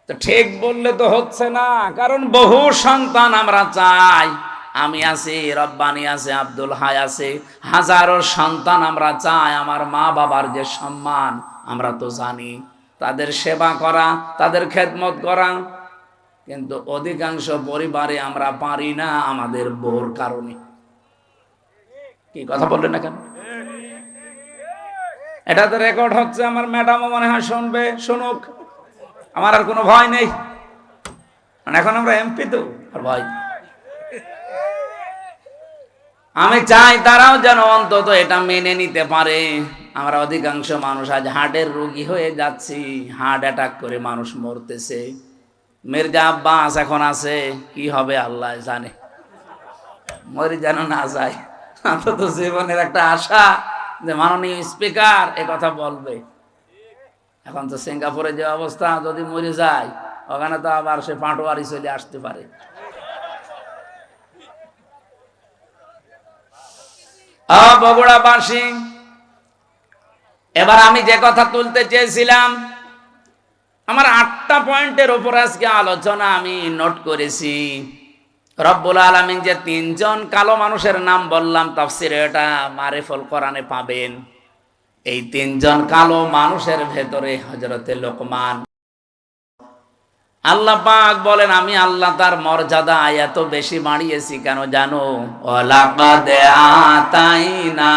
তো ঠিক বললে তো হচ্ছে না, কারণ বহু সন্তান আমরা চাই। আমি আছি, রব্বানি আছে, আব্দুল হাই আছে, হাজারো সন্তান আমরা চাই আমার মা বাবার যে সম্মান আমরা তো জানি, তাদের সেবা করা, তাদের খেদমত করা। কিন্তু অধিকাংশ পরিবারে আমরা পারি না আমাদের বউর কারণে। কি কথা বললেন না কেন? এটা তো রেকর্ড হচ্ছে, আমার ম্যাডামও মনে হয় শুনবে, শুনুক, আমার আর কোনো ভয় নেই। মানে এখন আমরা এমপি তো আর ভয়। আমি চাই তারাও যেন অন্তত এটা মেনে নিতে পারে। আমরা অধিকাংশ মানুষ আজ হার্টের রোগী হয়ে যাচ্ছি, হার্ট অ্যাটাক করে মানুষ মরতেছে। মির্জা আব্বাস এখন আছে, কি হবে আল্লাহ জানে, মরে যেন না যায়। অন্তত জীবনের একটা আশা যে মাননীয় স্পিকার এ কথা বলবে। এখন তো সিঙ্গাপুরে যে অবস্থা, যদি মরে যায় ওখানে তো আবার সে পাটোয়ারি চলে আসতে পারে। বগুড়াবাসী, এবার আমি যে কথা তুলতে চেয়েছিলাম, আমার 8টা পয়েন্টের উপর আজকে আলোচনা আমি নোট করেছি। রব্বুল আলামিন যে 3 জন কালো মানুষের নাম বললাম তাফসিরে, এটা মারিফুল কোরআনে পাবেন। এই 3 জন কালো মানুষের ভেতরে হযরতে লোকমান, আল্লাহ পাক বলেন আমি আল্লাহ তার মর্যাদা এত বেশি বাড়িয়েছি কেন জানো? ওয়ালাকাদ আতাইনা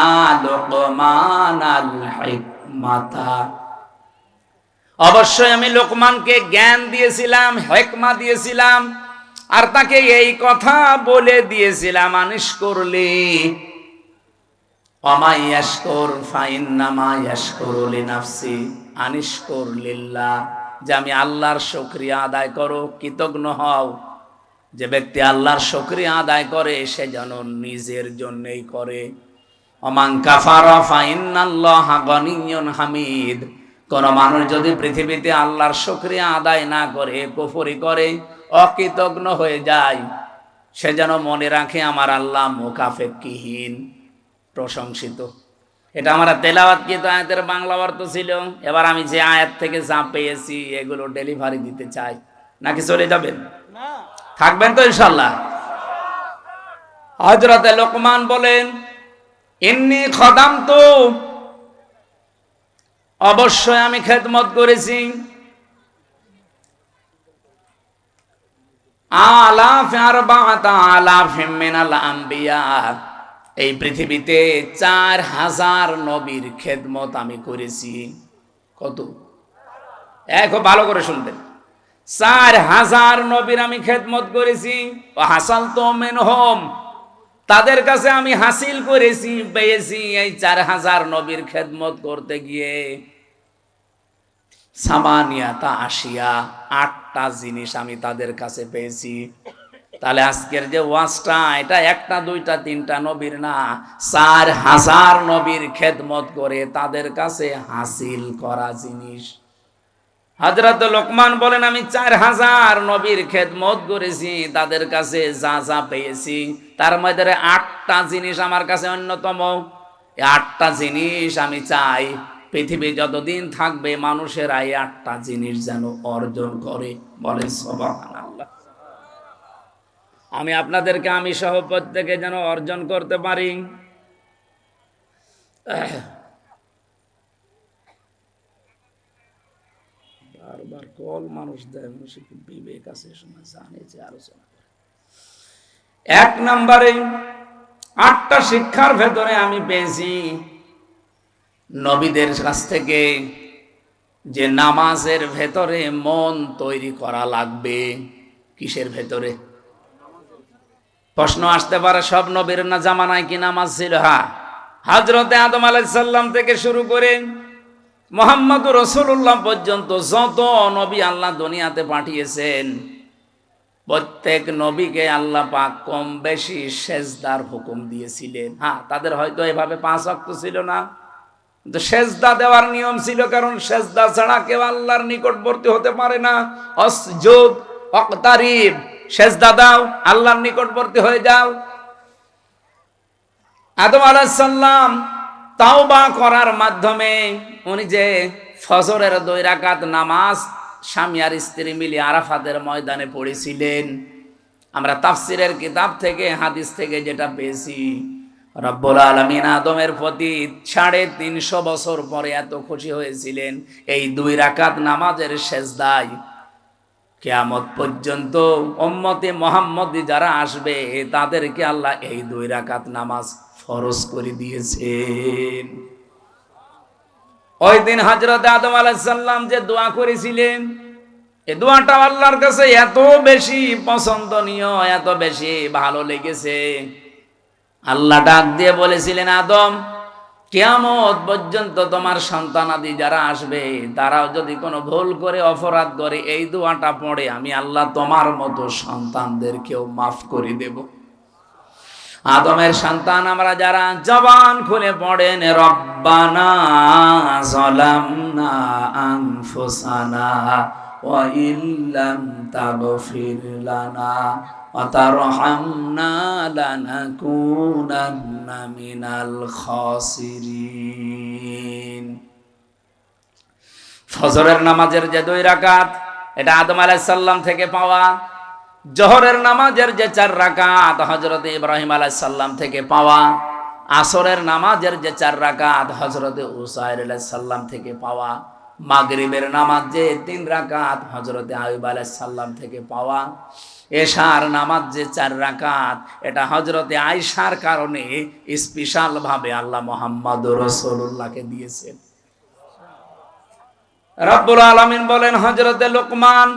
লোকমানাল হিকমাতা, অবশ্যই আমি লোকমানকে জ্ঞান দিয়েছিলাম, হিকমা দিয়েছিলাম, আর তাকে এই কথা বলে দিয়েছিলাম আনিশ করলি ওয়া মা ইয়াশকুর ফাইন্নামা ইয়াশকুরু লিনাফসি, আনিশ করলিল্লাহ, যে আমি আল্লাহর শুকরিয়া আদায় করো, কৃতজ্ঞ হও। যে ব্যক্তি আল্লাহর শুকরিয়া আদায় করে সে যেন নিজের জন্যই করে। ওমান কাফারা ফাইন্নাল্লাহা গনিয়্যুন হামিদ, কোন মানুষ যদি পৃথিবীতে আল্লাহর শুকরিয়া আদায় না করে, কুফরি করে, অকৃতজ্ঞ হয়ে যায়, সে যেন মনে রাখে আমার আল্লাহ মুকাফেক্ষিহীন, প্রশংসিত। এটা আমরা তেলাওয়াতকৃত আয়াতের বাংলা অর্থ ছিল। এবার আমি যে আয়াত থেকে যা পেয়েছি এগুলো ডেলিভারি দিতে চাই, নাকি চলে যাবেন? থাকবেন তো ইনশাআল্লাহ? হযরতে লোকমান বলেন ইন্নী খাদামতু, অবশ্যই আমি খেদমত করেছি, আলাফ আরবাআতা আলাফিম মিনাল আম্বিয়া, এই পৃথিবীতে 4000 নবীর খেদমত আমি করেছি। কত? খুব ভালো করে শুনবেন, 4000 নবীর আমি খেদমত করেছি। ওয়া হাসালতু মিনহুম, তাদের কাছে আমি হাসিল করেছি, পেয়েছি এই 4000 নবীর খেদমত করতে গিয়ে সামানিয়াতা আশিয়া, 8টা জিনিস আমি তাদের কাছে পেয়েছি। তাহলে আজকের যে ওয়াজটা, এটা 1টা 2টা 3টা নবীর না, 4000 নবীর খেদমত করে তাদের কাছে হাসিল করা জিনিস। হযরত লোকমান বলেন আমি 4000 নবীর খেদমত করেছি, তাদের কাছে যা যা পেয়েছি তার মধ্যে 8টা জিনিস আমার কাছে অন্যতম। এই 8টা জিনিস আমি চাই পৃথিবী যতদিন থাকবে মানুষেরা এই 8টা জিনিস যেন অর্জন করে। বলেন সুবহানাল্লাহ। আমি আপনাদেরকে, আমি সহ প্রত্যেকে যেন অর্জন করতে পারি। বারবার কল মানুষ দেয়, মানুষের বিবেক আছে, সময় জানে যে আলোচনা করে। 1 নম্বরে 8টা শিক্ষার ভেতরে আমি পেয়েছি নবীদের কাছ থেকে যে নামাজের ভেতরে মন তৈরি করা লাগবে। কিসের ভেতরে? প্রশ্ন আসতে পারে সব নবীর না জামানায় কি নামাজ ছিল? হ্যাঁ, হযরতে আদম আলাইহিস সালাম থেকে শুরু করে মুহাম্মদুর রাসূলুল্লাহ পর্যন্ত যত নবী আল্লাহ দুনিয়াতে পাঠিয়েছেন, প্রত্যেক নবীকে আল্লাহ পাক কম বেশি সেজদার হুকুম দিয়েছিলেন। হ্যাঁ, তাদের হয়তো এভাবে 5 ওয়াক্ত ছিল না, তো সেজদা দেওয়ার নিয়ম ছিল, কারণ সেজদা ছাড়া কেউ আল্লাহর নিকটবর্তী হতে পারে না। অসজুদ ওয়াকতারিব, সেজদা দাও, আল্লাহর নিকটবর্তী হয়ে যাও। আদম আলাইহিস সালাম তাওবা করার মাধ্যমে উনি যে ফজরের 2 রাকাত নামাজ স্বামী আর স্ত্রী মিলে আরাফাতের ময়দানে পড়েছিলেন, আমরা তাফসিরের কিতাব থেকে হাদিস থেকে যেটা পেয়েছি, রব্বুল আলামিন আদমের প্রতি 350 বছর পরে এত খুশি হয়েছিলেন এই 2 রাকাত নামাজের সেজদায়। কিয়ামত পর্যন্ত উম্মতে মুহাম্মদী যারা আসবে তাদেরকে আল্লাহ এই 2 রাকাত নামাজ ফরজ করে দিয়েছেন। ওই দিন হযরত আদম আলাইহিস সালাম যে দোয়া করেছিলেন, এই দোয়াটা আল্লাহর কাছে এত বেশি পছন্দনীয়, এত বেশি ভালো লেগেছে, আল্লাহ ডাক দিয়ে বলেছিলেন, আদম, কিয়ামত পর্যন্ত তোমার সন্তানাদি যারা আসবে তারাও যদি কোনো ভুল করে অপরাধ করে এই দোয়াটা পড়ে, আমি আল্লাহ তোমার মতো সন্তানদেরকেও মাফ করে দেব। আদমের সন্তান আমরা যারা জবান খুলে পড়েন, রব্বানা যালামনা আনফুসানা ওয়া ইল্লাম তাগফির লানা ওয়া তারহামনা লানাকুনান্না মিনাল খাসিরিন। ফজরের নামাজের যে 2 রাকাত, এটা আদম আলাইহিস সালাম থেকে পাওয়া। জোহরের নামাজের যে 4 রাকাত হযরত ইব্রাহিম আলাইহিস সালাম থেকে পাওয়া। আসরের নামাজের যে 4 রাকাত হযরত উসাইর আলাইহিস সালাম থেকে পাওয়া। মাগরিবের নামাজ যে 3 রাকাত হযরত আইয়ুব আলাইহিস সালাম থেকে পাওয়া। এশার নামাজ যে 4 রাকাত, এটা হযরত আয়েশার কারণে স্পেশাল ভাবে আল্লাহ মুহাম্মদুর রাসূলুল্লাহকে দিয়েছেন। রব্বুল আলামিন বলেন, হযরতে লোকমান,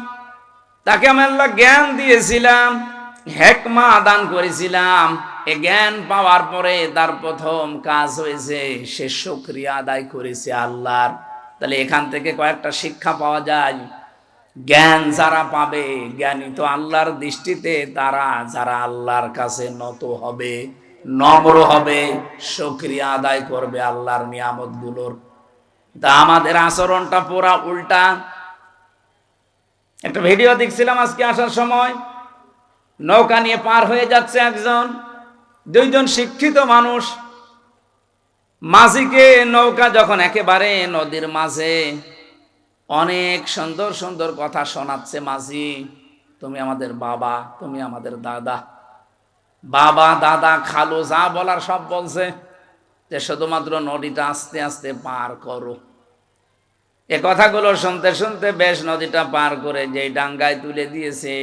তাকে আমি আল্লাহ জ্ঞান দিয়েছিলাম, হিকমা দান করেছিলাম। এই জ্ঞান পাওয়ার পরে তার প্রথম কাজ হয়েছে সে শুকরিয়া আদায় করেছে আল্লাহর। তাহলে এখান থেকে কয়েকটা শিক্ষা পাওয়া যায়। জ্ঞান যারা পাবে, জ্ঞানী তো আল্লাহর দৃষ্টিতে তারা যারা আল্লাহর কাছে নত হবে, নম্র হবে, শুকরিয়া আদায় করবে আল্লাহর নিয়ামতগুলোর। তা আমাদের আচরণটা পুরা উল্টা। একটা ভিডিও দেখছিলাম আজকে আসার সময়, নৌকা নিয়ে পার হয়ে যাচ্ছে একজন, 2 জন শিক্ষিত মানুষ। মাঝিকে নৌকা যখন একেবারে নদীর মাঝে, অনেক সুন্দর সুন্দর কথা শোনাচ্ছে মাঝি, তুমি আমাদের বাবা, তুমি আমাদের দাদা, বাবা দাদা খালু যা বলার সব বলছে, যে শুধুমাত্র নদীটা আস্তে আস্তে পার করো। এ কথাগুলো শুনতে শুনতে বেশ নদীটা পার করে যেই ডাঙ্গায় তুলে দিয়েছে,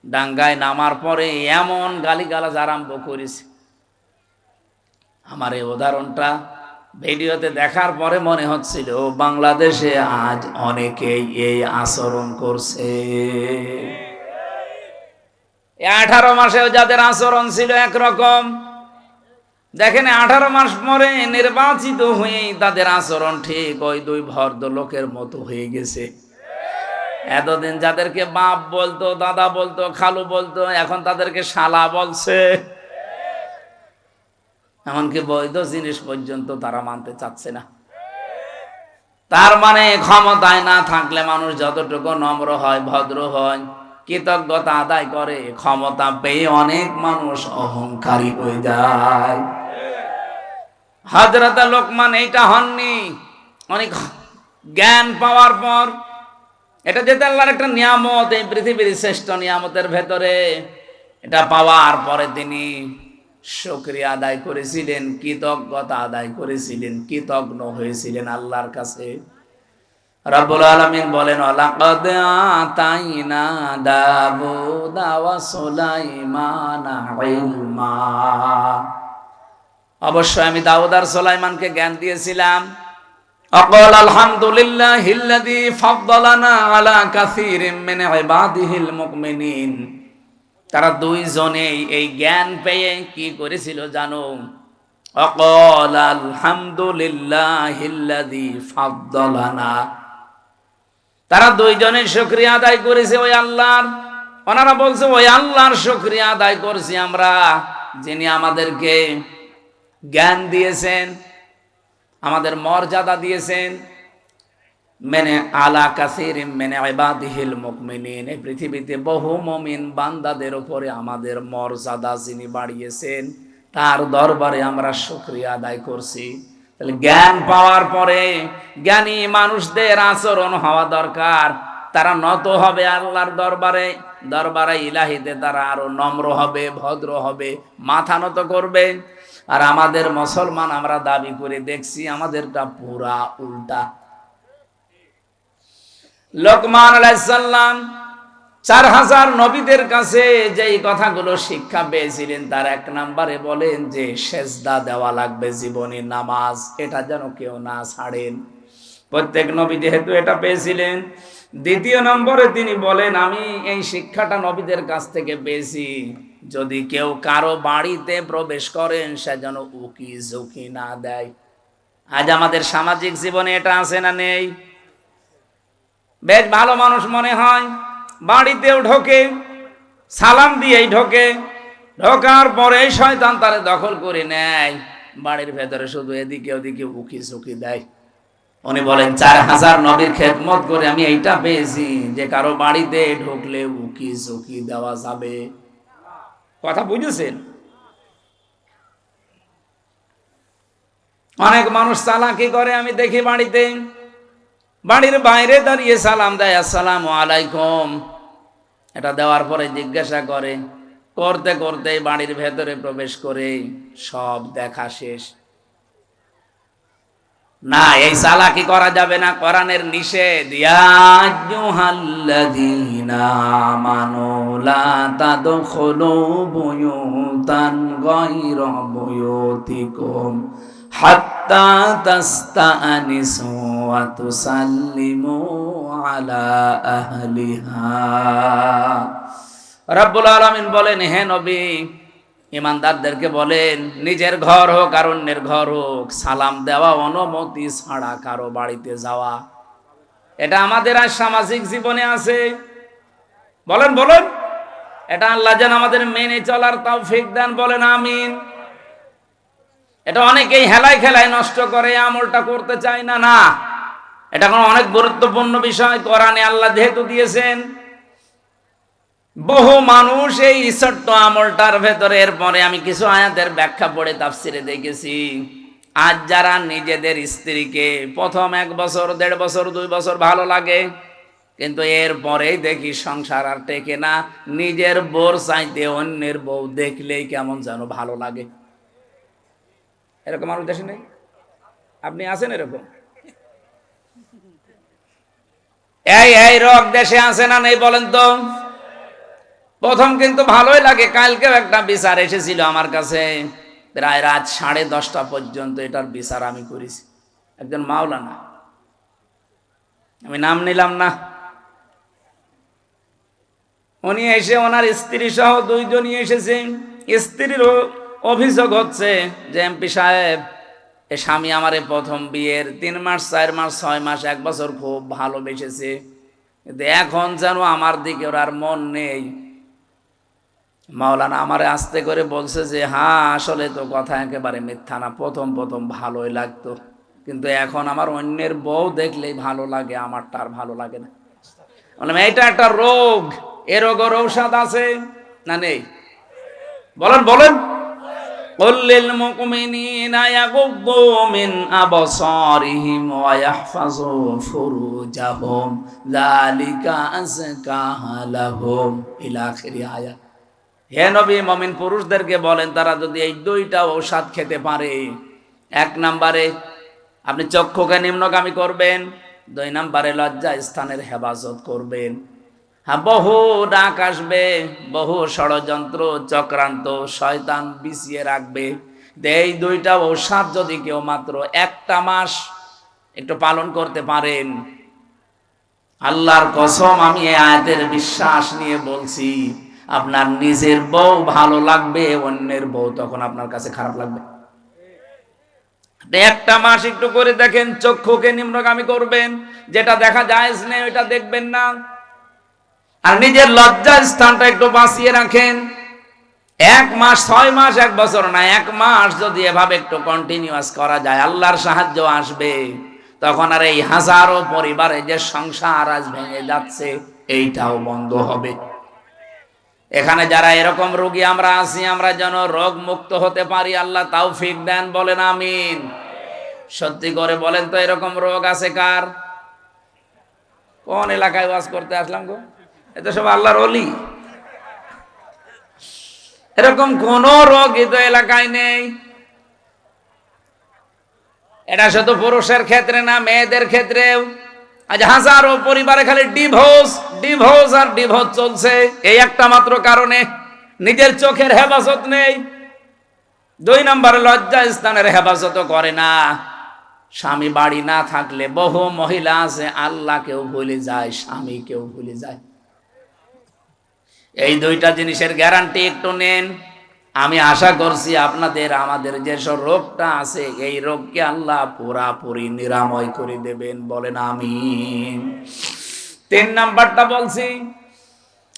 ডাঙ্গায় নামার পরে এমন গালিগালাজ আরম্ভ করেছে। আমার এই উদাহরণটা ভিডিওতে দেখার পরে মনে হচ্ছিল বাংলাদেশে আজ অনেকেই এই আচরণ করছে। 18 মাসেও যাদের আচরণ ছিল একরকম, দেখেন 18 মাস পরে নির্বাচিত হয়ে তাদের আচরণ ঠিক ওই 2 ভদ্রলোকের মতো হয়ে গেছে। এতদিন যাদেরকে বাপ বলতো, দাদা বলতো, খালু বলতো, এখন তাদেরকে শালা বলছে। এমনকি বৈধ জিনিস পর্যন্ত তারা মানতে চাচ্ছে না। তার মানে ক্ষমতায় না থাকলে মানুষ যতটুকু নম্র হয়, ভদ্র হয়, কৃতজ্ঞতা আদায় করে, ক্ষমতা পেয়ে অনেক মানুষ অহংকারী হয়ে যায়। হযরত লোকমান এইটা হননি। অনেক জ্ঞান পাওয়ার পর, এটা যেতে আল্লাহর একটা নিয়ামত, এই পৃথিবীর শ্রেষ্ঠ নিয়ামতের ভেতরে, এটা পাওয়ার পরে তিনি শুকরিয়া আদায় করেছিলেন, কৃতজ্ঞতা আদায় করেছিলেন, কৃতজ্ঞ হয়েছিলেন আল্লাহর কাছে। রব্বুল আলামিন বলেন, লাকাদ আতাইনা দাউদা ওয়া সুলাইমানা ইলমা, অবশ্যই আমি দাউদ আর সুলাইমানকে জ্ঞান দিয়েছিলাম। আকাল আলহামদুলিল্লাহিল্লাযী ফাদ্দালানা আলা কাসীরিম মিন ইবাদিহিল মুমিনিন। তারা 2 জনেই এই জ্ঞান পেয়ে কি করেছিল জানো? আকাল আলহামদুলিল্লাহিল্লাযী ফাদ্দালানা। তারা 2 জনে শুকরিয়া আদায় করেছে ওই আল্লাহর। ওনারা বলছে ওই আল্লাহর শুকরিয়া আদায় করছি আমরা, যিনি আমাদেরকে জ্ঞান দিয়েছেন। আমাদের মর্যাদা দিয়েছেন। মেনে আলা কাসির মেনে ইবাদিহিল মুমিনিন, এই পৃথিবীতে বহু মুমিন বান্দাদের উপরে আমাদের মর্যাদা যিনি বাড়িয়েছেন, তার দরবারে আমরা শুকরিয়া আদায় করছি। তাহলে জ্ঞান পাওয়ার পরে জ্ঞানী মানুষদের আচরণ হওয়া দরকার। তারা নত হবে আল্লাহর দরবারে, দরবারে ইলাহিতে তারা আরো নম্র হবে, ভদ্র হবে, মাথা নত করবে। আর আমাদের মুসলমান আমরা দাবি করে দেখছি আমাদেরটা পুরা উল্টা। লোকমান আলাইহিস সালাম 4000 নবীদের কাছে যেই কথাগুলো শিক্ষা পেয়েছিলেন, তার 1 নম্বরে বলেন যে সেজদা দেওয়া লাগবে, জীবনী নামাজ, এটা যেন কেউ না ছাড়েন। প্রত্যেক নবী যেহেতু এটা পেয়েছিলেন। 2 নম্বরে তিনি বলেন আমি এই শিক্ষাটা নবীদের কাছ থেকে পেয়েছি, যদি কেউ কারো বাড়িতে প্রবেশ করেন সে যেন উকি ঝুঁকি না দেয়। আজ আমাদের সামাজিক জীবনে এটা আছে না নেই? বেশ ভালো মানুষ মনে হয়, বাড়িতেও ঢোকে, সালাম দিয়েই ঢোকে, ঢোকার পরে শয়তান তারে দখল করে নেয়, বাড়ির ভেতরে শুধু এদিকে ওদিকে উকি ঝুঁকি দেয়। উনি বলেন 4000 নবীর খেদমত করে আমি এইটা পেয়েছি যে কারো বাড়িতে ঢুকলে উকি ঝুঁকি দেওয়া যাবে। কথা বুঝেছেন? অনেক মানুষ চালাকি করে, আমি দেখি বাড়িতে, বাড়ির বাইরে দাঁড়িয়ে সালাম দেয়, আসসালামু আলাইকুম। এটা দেওয়ার পরে জিজ্ঞাসা করে, করতে করতে বাড়ির ভেতরে প্রবেশ করে সব দেখা শেষ। না, এই চালাকি করা যাবে না, কোরআনের নিষেধ। ইয়া আইয়ুহাল্লাযীনা আমানু লা তাদখুলু বুয়ুতান গায়রা বুয়ুতিকুম হাত্তা তাস্তানিসু ওয়া তুসাল্লিমু আলা আহলিহা। রব্বুল আলামিন বলেন, হে নবী, ইমানদারদেরকে বলেন নিজের ঘর হোক আর অন্যের ঘর হোক, সালাম দেওয়া অনুমতি ছাড়া কারো বাড়িতে যাওয়া, এটা আমাদের আজ সামাজিক জীবনে আছে। বলেন বলেন, এটা আল্লাহ যেন আমাদের মেনে চলার তৌফিক দেন, বলেন আমিন। এটা অনেকেই হেলায় খেলায় নষ্ট করে, আমলটা করতে চায় না। না, এটা কোনো অনেক গুরুত্বপূর্ণ বিষয়, কোরআনে আল্লাহ যেহেতু দিয়েছেন। বহু মানুষ এই ছোট্ট আমলটার ভেতরে, এরপরে আমি কিছু আয়াতের ব্যাখ্যা পড়ে তাফসিরে দেখেছি, আজ যারা নিজেদের স্ত্রীকে প্রথম 1 বছর 1.5 বছর 2 বছর ভালো লাগে, কিন্তু এরপরেই দেখি সংসার আর টেকে না, নিজের বউর চাইতে অন্যের বউ দেখলেই কেমন যেন ভালো লাগে। এরকম মানুষ দেশে নেই? আপনি আছেন এরকম? এই রোগ দেশে আছে না নেই বলেন তো? প্রথম কিন্তু ভালোই লাগে। কালকেও একটা বিচার এসেছিল আমার কাছে, প্রায় রাত 10:30 পর্যন্ত এটার বিচার আমি করেছি। একজন মাওলানা, আমি নাম নিলাম না, উনি এসে ওনার স্ত্রী সহ 2 জনই এসেছে। স্ত্রীর অভিযোগ হচ্ছে যে এমপি সাহেব, এ স্বামী আমারে প্রথম বিয়ের 3 মাস 4 মাস 6 মাস 1 বছর খুব ভালোবেসেছে, কিন্তু এখন যেন আমার দিকে ওর আর মন নেই। মাওলানা আমারে আস্তে করে বলছে যে হ্যাঁ, আসলে তো কথা একেবারে মিথ্যা না, প্রথম প্রথম ভালোই লাগতো, কিন্তু এখন আমার অন্যের বউ দেখলেই ভালো লাগে, আমারটা আর ভালো লাগে না। বললাম এইটা একটা রোগ, এ রোগের ঔষধ আছে না নেই? বলেন বলেন। কুল্লিল মুমিনিনা ইয়াগুদ্দু মিন আবসারিহিম ওয়া ইয়াহফাযু ফুরুজাহুম যালিকা আযকা লাহুম ইলা আখিরি আয়াত। হে নবী, মুমিন পুরুষদেরকে বলেন তারা যদি এই 2টা ঔষধ খেতে পারে, 1 নম্বরে আপনি চক্ষুকে নিম্নগামী করবেন, 2 নম্বরে লজ্জা স্থানের হেফাজত করবেন। হ্যাঁ, বহু ডাক আসবে, বহু ষড়যন্ত্র চক্রান্ত শয়তান বিছিয়ে রাখবে। এই 2টা ঔষধ যদি কেউ মাত্র 1টা মাস একটু পালন করতে পারেন, আল্লাহর কসম আমি এই আয়াতের বিশ্বাস নিয়ে বলছি, আপনার নিজের বউ ভালো লাগবে, অন্যের বউ তখন আপনার কাছে খারাপ লাগবে। 1টা মাস একটু করে দেখেন, চক্ষুকে নিম্নগামী করবেন, যেটা দেখা জায়েজ নেই ওইটা দেখবেন না, আর নিজের লজ্জার স্থানটা একটু বাঁচিয়ে রাখেন। 1 মাস 6 মাস 1 বছর না, 1 মাস যদি এভাবে একটু কন্টিনিউয়াস করা যায়, আল্লাহর সাহায্য আসবে। তখন আর এই হাজারো পরিবারে যে সংসার আজ ভেঙে যাচ্ছে এইটাও বন্ধ হবে। এখানে যারা এরকম রোগী আমরা আছি, আমরা যেন রোগ মুক্ত হতে পারি, আল্লাহ তৌফিক দেন, বলেন আমিন। সত্যি করে বলেন তো, এরকম রোগ আছে কার? কোন এলাকায় ওয়াজ করতে আসলাম গো? এটা সব আল্লাহর ওলি। এরকম কোন রোগই তো এলাকায় নেই। এটা শুধু পুরুষের ক্ষেত্রে না, মেয়েদের ক্ষেত্রেও আজ হাজারো পরিবারে খালি ডিভোর্স ডিভোর্স আর ডিভোর্স চলছে। এই একটা মাত্র কারণে, নিজের চোখের হেফাজত নেই। 2 নম্বরে লজ্জা স্থানের হেফাজত করে না। স্বামী বাড়ি না থাকলে বহু মহিলা আছে আল্লাহকেও ভুলে যায়, স্বামীকেও ভুলে যায়। এই 2টা জিনিসের গ্যারান্টি একটু নেন। আমি আশা করছি আপনাদের আমাদের যেসব রোগটা আছে এই রোগকে আল্লাহ পুরাপুরি নিরাময় করে দেবেন, বলেন আমিন। 3 নাম্বারটা বলছি,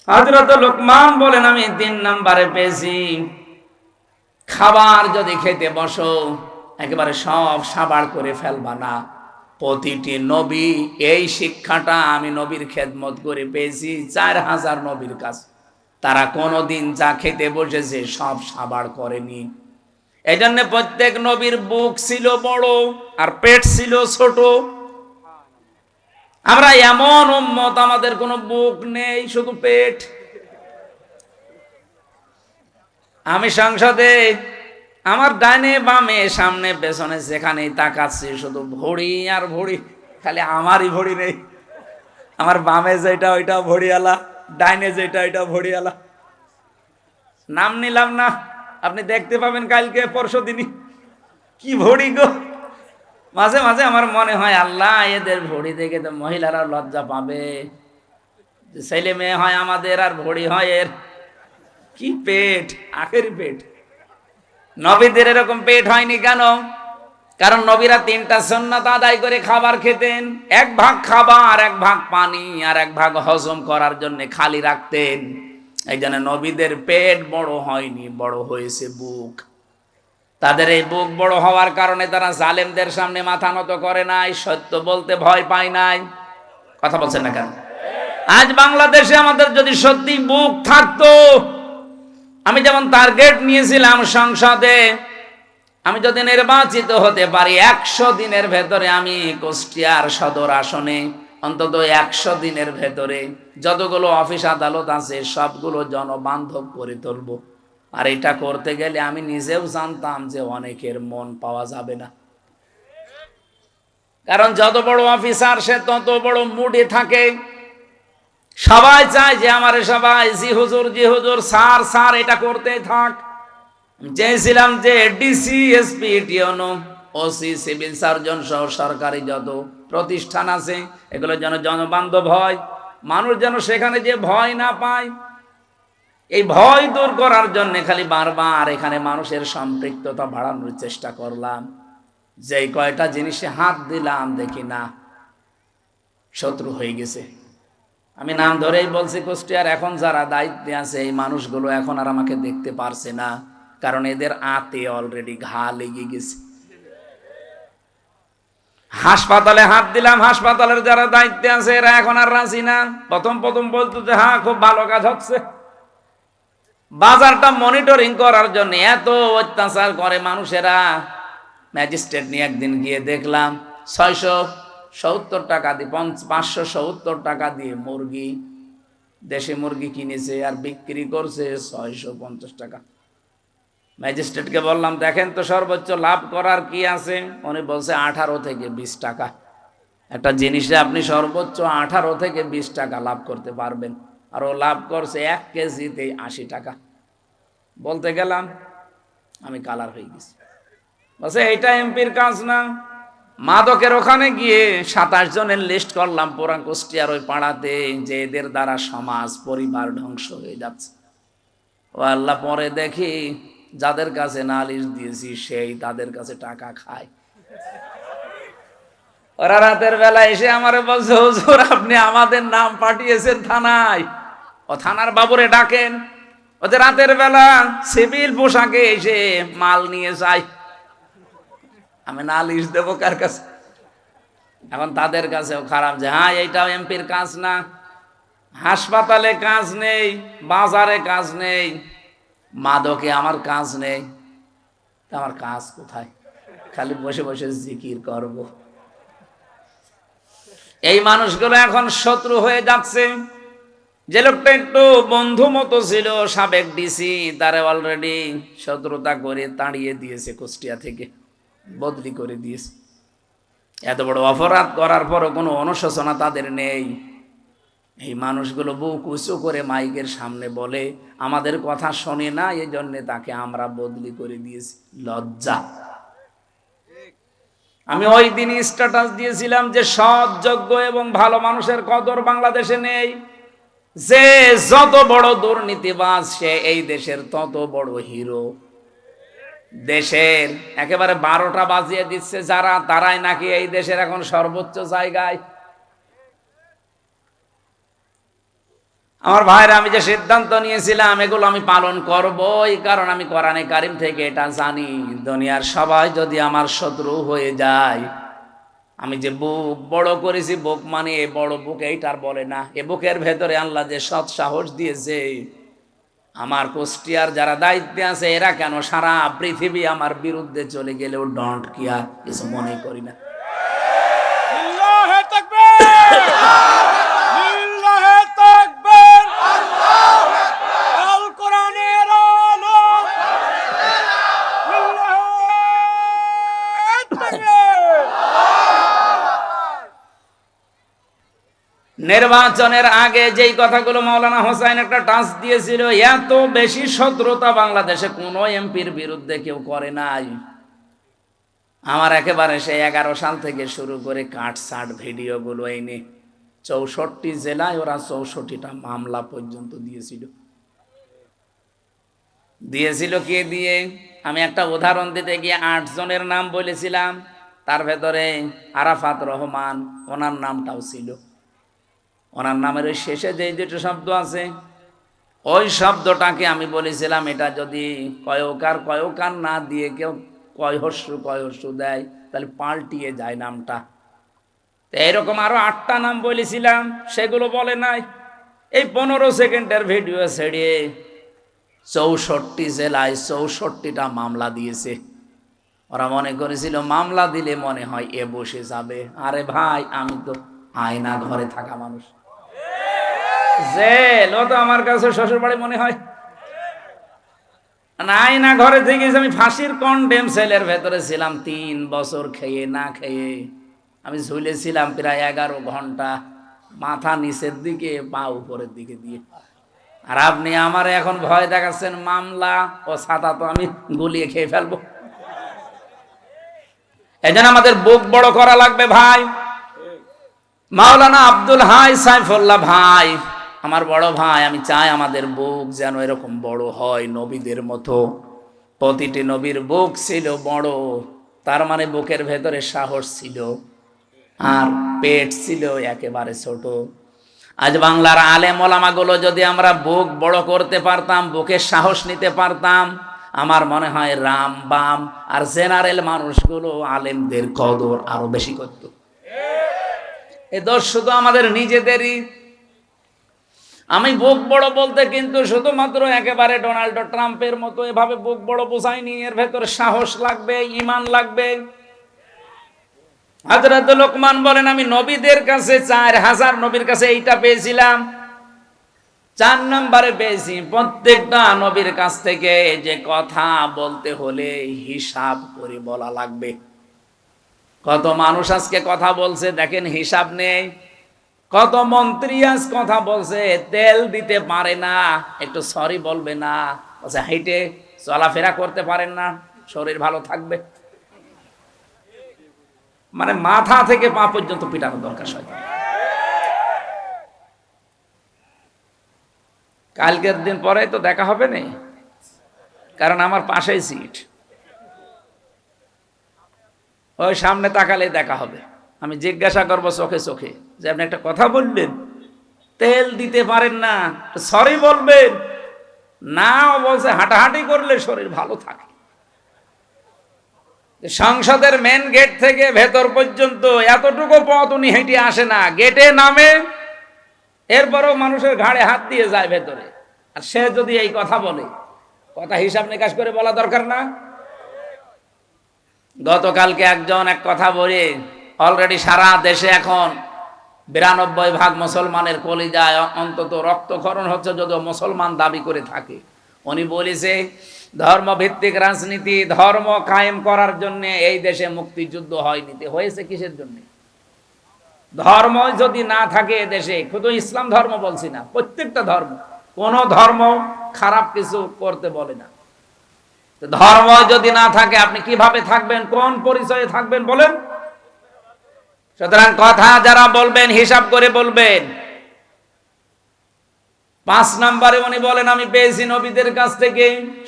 হযরত লোকমান বলেন আমি 3 নাম্বারে পেয়েছি, খাবার যদি খেতে বসো একেবারে সব সাবাড় করে ফেলবা না। প্রতিটি নবী এই শিক্ষাটা আমি নবীর খেদমত করে পেয়েছি 4000 নবীর কাছে। তারা কোনোদিন যা খেতে বসেছে সব সাবাড় করেনি। এই জন্য প্রত্যেক নবীর বুক ছিল বড় আর পেট ছিল ছোট। আমরা এমন উম্মত, আমাদের কোনো বুক নেই, শুধু পেট। আমি সংসদে আমার ডাইনে বামে সামনে পেছনে যেখানেই তাকাচ্ছি শুধু ভড়ি আর ভড়ি, খালি আমারই ভড়ি নেই। আমার বামে যেটা ওইটা ভড়িয়ালা, ডাইনে যেটা ওইটা ভড়িয়ালা। নাম নিলাম না, আপনি দেখতে পাবেন কালকে পরশু দিনই কি ভড়ি গো। মাঝে মাঝে আমার মনে হয় আল্লাহ এদের ভড়ি দেখে তো মহিলারা লজ্জা পাবে। ছেলে মেয়ে হয় আমাদের আর ভড়ি হয় এর। কি পেট, আখের পেট। নবীদের এরকম পেট হয়নি কেন? কারণ নবীরা 3টা সুন্নাত আদায় করে খাবার খেতেন। 1 ভাগ খাবার, 1 ভাগ পানি, আর 1 ভাগ হজম করার জন্য খালি রাখতেন। এই জন্য নবীদের পেট বড় হয়নি, বড় হয়েছে বুক। তাদের এই বুক বড় হওয়ার কারণে তারা জালেমদের সামনে মাথা নত করে নাই, সত্য বলতে ভয় পায় নাই। কথা বলছেন না কেন? আজ বাংলাদেশে আমাদের যদি সত্যি বুক থাকতো, আমি যেমন টার্গেট নিয়েছিলাম সংসদে, আমি যদি নির্বাচিত হতে পারি 100 দিনের ভেতরে আমি কুষ্টিয়ার সদর আসনে অন্তত 100 দিনের ভেতরে যতগুলো অফিস আদালত আছে সবগুলো জনবান্ধব করে তুলব। আর এটা করতে গেলে আমি নিজেও জানতাম যে অনেকের মন পাওয়া যাবে না। কারণ যত বড় অফিসার সে তত বড় মুডে থাকে। সবাই চায় যে আমার সবাই জি হুজুর জি হুজুর, স্যার স্যার, এটা করতে থাক। চেয়েছিলাম যে ডিসি, এসপি, টিওনো, ওসি, সিভিল সার্জন সহ সরকারি যত প্রতিষ্ঠান আছে এগুলো যেন জনবান্ধব হয়, মানুষ যেন সেখানে যে ভয় না পায়। এই ভয় দূর করার জন্য খালি বারবার এখানে মানুষের সম্পৃক্ততা বাড়ানোর চেষ্টা করলাম। যেই কয়টা জিনিসে হাত দিলাম দেখি না শত্রু হয়ে গেছে। আমি নাম ধরেই বলছি, কুষ্টিয়ার এখন যারা দায়িত্বে আছে এই মানুষগুলো এখন আর আমাকে দেখতে পারছে না, কারণ এদের আতে অলরেডি ঘা লেগে গেছে। হাসপাতালে হাত দিলাম, হাসপাতালের যারা দায়িত্বে আছে এরা এখন আর রাজি না। প্রথম প্রথম বলতো যে হ্যাঁ খুব ভালো কাজ হচ্ছে। বাজারটা মনিটরিং করার জন্য এত অত্যাচার করে মানুষেরা। ম্যাজিস্ট্রেট নিয়ে একদিন গিয়ে দেখলাম 670 টাকা দিয়ে 570 টাকা দিয়ে মুরগি, দেশি মুরগি কিনেছে আর বিক্রি করছে 650 টাকা। ম্যাজিস্ট্রেটকে বললাম দেখেন তো সর্বোচ্চ লাভ করার কি আছে। উনি বলছে 18 থেকে 20 টাকা। একটা জিনিসে আপনি সর্বোচ্চ 18 থেকে 20 টাকা লাভ করতে পারবেন, আর ও লাভ করছে 1 কেজিতে 80 টাকা। বলতে গেলাম আমি কালার হয়ে গেছি। বলছে এইটা এমপির কাজ না। মাদকের ওখানে গিয়ে 27 জনের লিস্ট করলাম পুরা কুষ্টিয়ার ওই পাড়াতে, যে এদের দ্বারা সমাজ পরিবার ধ্বংস হয়ে যাচ্ছে। ও আল্লাহ, পরে দেখি যাদের কাছে নালিশ দিয়েছি সেই তাদের কাছে টাকা খায়। ওরা রাতের বেলা এসে আমারে বলছে হুজুর আপনি আমাদের নাম পাঠিয়েছেন থানায়, ও থানার বাবুরে ডাকেন। ওদের রাতের বেলা সিভিল পোশাকে এসে মাল নিয়ে যায়, আমি নালিশ দেবো কার কাছে? এখন তাদের কাছেও খারাপ যে হ্যাঁ এইটাও এমপির কাজ না। হাসপাতালে কাজ নেই, বাজারে কাজ নেই, মাদকে আমার কাজ নেই, তা আমার কাজ কোথায়? খালি বসে বসে জিকির করব। এই মানুষগুলো এখন শত্রু হয়ে যাচ্ছে। যে লোকটা একটু বন্ধু মতো ছিল সাবেক ডিসি, তারে অলরেডি শত্রুতা করে তাড়িয়ে দিয়েছে, কুষ্টিয়া থেকে বদলি করে দিয়েছে। এত বড় অপরাধ করার পরও কোনো অনুশোচনা তাদের নেই। এই মানুষগুলো বুক উঁচু করে মাইকের সামনে বলে আমাদের কথা শোনে না, এই জন্য তাকে আমরা বদলি করে দিয়েছি। লজ্জা। আমি ওই দিনই স্ট্যাটাস দিয়েছিলাম যে সৎ, যোগ্য এবং ভালো মানুষের কদর বাংলাদেশে নেই। যে যত বড় দুর্নীতিবাজ সে এই দেশের তত বড় হিরো। দেশের একেবারে 12টা বাজিয়ে দিচ্ছে যারা, তারাই নাকি এই দেশের এখন সর্বোচ্চ জায়গায়। আমার ভাইরা, আমি যে সিদ্ধান্ত নিয়েছিলাম এগুলো আমি পালন করবই, কারণ আমি কোরআনে কারিম থেকে এটা জানি, দুনিয়ার সবাই যদি আমার শত্রু হয়ে যায়, আমি যে বুক বড় করেছি, বুক মানে এ বড় বুক এইটার বলে না, এ বুকের ভেতরে আল্লাহ যে সৎ সাহস দিয়েছে, আমার কুষ্টিয়ার যারা দায়িত্বে আছে এরা কেন সারা পৃথিবী আমার বিরুদ্ধে চলে গেলেও ডন্ট কেয়ার, কিছু মনে করি না। নির্বাচনের আগে যেই কথাগুলো মাওলানা হোসাইন একটা টাচ দিয়েছিল, এত বেশি শত্রুতা বাংলাদেশে কোনো এমপির বিরুদ্ধে কেউ করে নাই। আমার একেবারে সেই 11 সাল থেকে শুরু করে কাটসাট ভিডিওগুলো এনে 64 জেলায় ওরা 64টা মামলা পর্যন্ত দিয়েছিল কে দিয়ে? আমি একটা উদাহরণ দিতে গিয়ে 8 জনের নাম বলেছিলাম, তার ভেতরে আরাফাত রহমান, ওনার নামটাও ছিল। ওনার নামের ওই শেষে যে দুটো শব্দ আছে, ওই শব্দটাকে আমি বলেছিলাম এটা যদি কয়কার না দিয়ে কেউ কয়হস্যু দেয় তাহলে পাল্টিয়ে যায় নামটা। তো এরকম আরো 8টা নাম বলেছিলাম, সেগুলো বলে নাই। এই 15 সেকেন্ডের ভিডিও ছেড়ে 64 জেলায় 64টা মামলা দিয়েছে। ওরা মনে করেছিল মামলা দিলে মনে হয় এ বসে যাবে। আরে ভাই, আমি তো আয়না ঘরে থাকা মানুষ, জেল ও তো আমার কাছে শ্বশুর বাড়ি মনে হয় না। আয়না ঘরে থেকে আমি ফাঁসির কন্ডেম সেলের ভেতরে ছিলাম 3 বছর, খেয়ে না খেয়ে আমি ঝুলেছিলাম প্রায় 11 ঘন্টা, মাথা নিচের দিকে পা উপরের দিকে দিয়ে। আর আপনি আমার এখন ভয় দেখাচ্ছেন মামলা ও ছাতা তো আমি গুলিয়ে খেয়ে ফেলবো। এজন্য আমাদের বুক বড় করা লাগবে ভাই। মাওলানা আব্দুল হাই সাইফুল্লাহ ভাই, আমার বড় ভাই, আমি চাই আমাদের বুক যেন এরকম বড় হয় নবীদের মতো। প্রতিটি নবীর বুক ছিল বড়, তার মানে বুকের ভেতরে সাহস ছিল, আর পেট ছিল একেবারে ছোট। আজ বাংলার আলেম ওলামাগুলো যদি আমরা বুক বড় করতে পারতাম, বুকের সাহস নিতে পারতাম, আমার মনে হয় রাম বাম আর জেনারেল মানুষগুলো আলেমদের কদর আরো বেশি করত। এ দোষ শুধু আমাদের নিজেদেরই। আমি বুক বড় বলতে কিন্তু শুধুমাত্র একেবারে ডোনাল্ড ট্রাম্পের মতো এভাবে বুক বড় বোঝায়নি। এর ভেতরে সাহস লাগবে, ঈমান লাগবে। হযরত লোকমান বলেন, আমি নবীদের কাছে 4000 নবীর কাছে এইটা পেয়েছিলাম, 4 নম্বরে পেয়েছি। প্রত্যেকটা নবীর কাছ থেকে যে কথা বলতে হলে হিসাব করে বলা লাগবে। কত মানুষ আজকে কথা বলছে দেখেন, হিসাব নেই। কত মন্ত্রী আজ কথা বলছে, তেল দিতে পারে না, একটু সরি বলবে না, বলছে হাইটে চলাফেরা করতে পারেন না, শরীর ভালো থাকবে। মানে মাথা থেকে পা পর্যন্ত পিটানো দরকার শয়তান। কালকের দিন পরে তো দেখা হবে না, কারণ আমার পাশেই সিট, ওই সামনে তাকালে দেখা হবে। আমি জিজ্ঞাসা করবো চোখে চোখে যে আপনি একটা কথা বললেন, তেল দিতে পারেন না, সরি বলবেন। না, বলছে হাঁটাহাঁটি করলে শরীর ভালো থাকে। সংসদের মেন গেট থেকে ভেতর পর্যন্ত এতটুকু পথ উনি হেঁটে আসে না, গেটে নামে, এরপরও মানুষের ঘাড়ে হাত দিয়ে যায় ভেতরে। আর সে যদি এই কথা বলে, কথা হিসাব নিকাশ করে বলা দরকার না? গতকালকে একজন এক কথা বলে, অলরেডি সারা দেশে এখন 92% মুসলমানের কলিজায় অন্তত রক্তক্ষরণ হচ্ছে, যদিও মুসলমান দাবি করে থাকে। উনি বলেছে ধর্মভিত্তিক রাজনীতি, ধর্ম কায়েম করার জন্য এই দেশে মুক্তিযুদ্ধ হয়নি। হয়েছে কিসের জন্য? ধর্ম যদি না থাকে দেশে, শুধু ইসলাম ধর্ম বলছি না, প্রত্যেকটা ধর্ম, কোন ধর্ম খারাপ কিছু করতে বলে না। ধর্ম যদি না থাকে আপনি কিভাবে থাকবেন, কোন পরিচয়ে থাকবেন বলেন? সুতরাং কথা যারা বলবেন হিসাব করে বলবেন। 5 নম্বরে উনি বলেন আমি পেয়েছি নবীদের কাছ থেকে,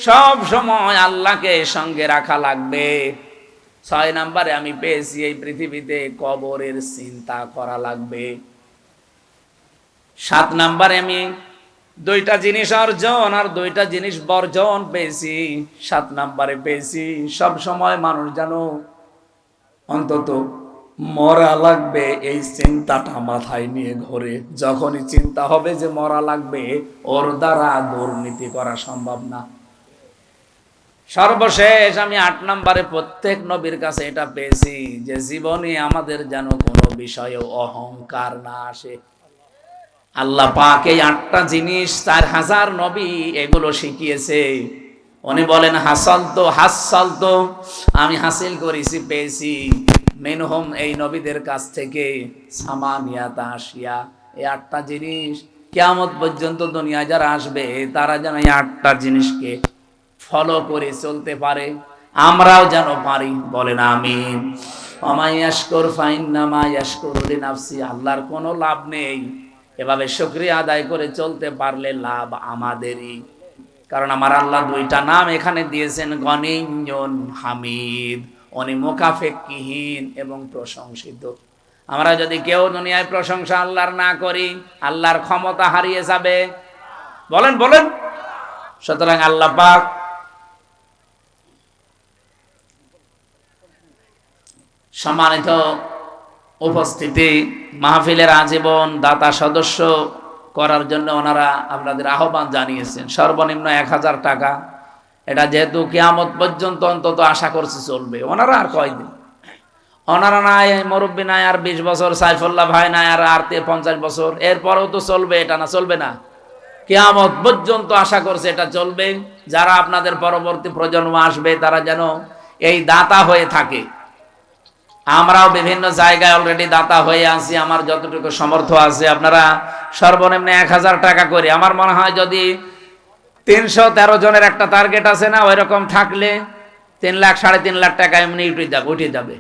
সব সময় আল্লাহকে সঙ্গে রাখা লাগবে। 6 নম্বরে আমি পেয়েছি এই পৃথিবীতে কবরের চিন্তা করা লাগবে। 7 নম্বরে আমি 2টা জিনিস অর্জন আর 2টা জিনিস বর্জন পেয়েছি। 7 নম্বরে পেয়েছি সব সময় মানুষ যেন অন্তত মরা লাগবে এই চিন্তাটা মাথায় নিয়ে ঘোরে। যখনই চিন্তা হবে যে মরা লাগবে, ওর দ্বারা দুর্নীতি করা সম্ভব না। সর্বশেষ আমি 8 নম্বরে প্রত্যেক নবীর কাছে এটা পেয়েছি যে জীবনে আমাদের যেন কোনো বিষয়ে অহংকার না আসে। আল্লাহ পাক এই 8টা জিনিস 4000 নবী এগুলো শিখিয়েছে। উনি বলেন হাসাল তো আমি হাসিল করেছি, পেয়েছি মিনহুম এই নবীদের কাছ থেকে সামানিয়াতা আশিয়া, এই 8টা জিনিস কিয়ামত পর্যন্ত দুনিয়ায় যারা আসবে তারা যেন এই 8টা জিনিসকে ফলো করে চলতে পারে, আমরাও যেন পারি। বলেন আমিন। ওমাই ইয়াশকুর ফাইন্নামা ইয়াশকুরু লিনাফসি, আল্লাহর কোনো লাভ নেই, এভাবে শুকরিয়া আদায় করে চলতে পারলে লাভ আমাদেরই। কারণ আমার আল্লাহ 2টা নাম এখানে দিয়েছেন, গনিয়্যুন হামিদ, উনি মুখাফেক্ষিহীন এবং প্রশংসিত। আমরা যদি কেউ দুনিয়ায় প্রশংসা আল্লাহর না করি, আল্লাহর ক্ষমতা হারিয়ে যাবে। বলেন বলেন। সুতরাং আল্লাহ পাক সম্মানিত উপস্থিতি, মাহফিলের আজীবন দাতা সদস্য করার জন্য ওনারা আপনাদের আহ্বান জানিয়েছেন। সর্বনিম্ন 1000 টাকা। এটা যেহেতু কিয়ামত পর্যন্ত অন্তত আশা করছে চলবে। ওনারা আর কয়দিন, ওনারা নাই, মুরব্বী নাই আর 20 বছর, সাইফুল্লাহ ভাই নাই আর 50 বছর, এরপরেও তো চলবে। এটা না চলবে না? কিয়ামত পর্যন্ত আশা করছে এটা চলবে। যারা আপনাদের পরবর্তী প্রজন্ম আসবে তারা যেন এই দাতা হয়ে থাকে। আমরাও বিভিন্ন জায়গায় অলরেডি দাতা হয়ে আছি, আমার যতটুকু সামর্থ্য আছে। আপনারা সর্বনিম্ন 1000 টাকা করে, আমার মনে হয় যদি 313 জনের একটা টার্গেট আছে না, ওই রকম থাকলে 3 লাখ 3.5 লাখ টাকা এমনি উঠে যাবে।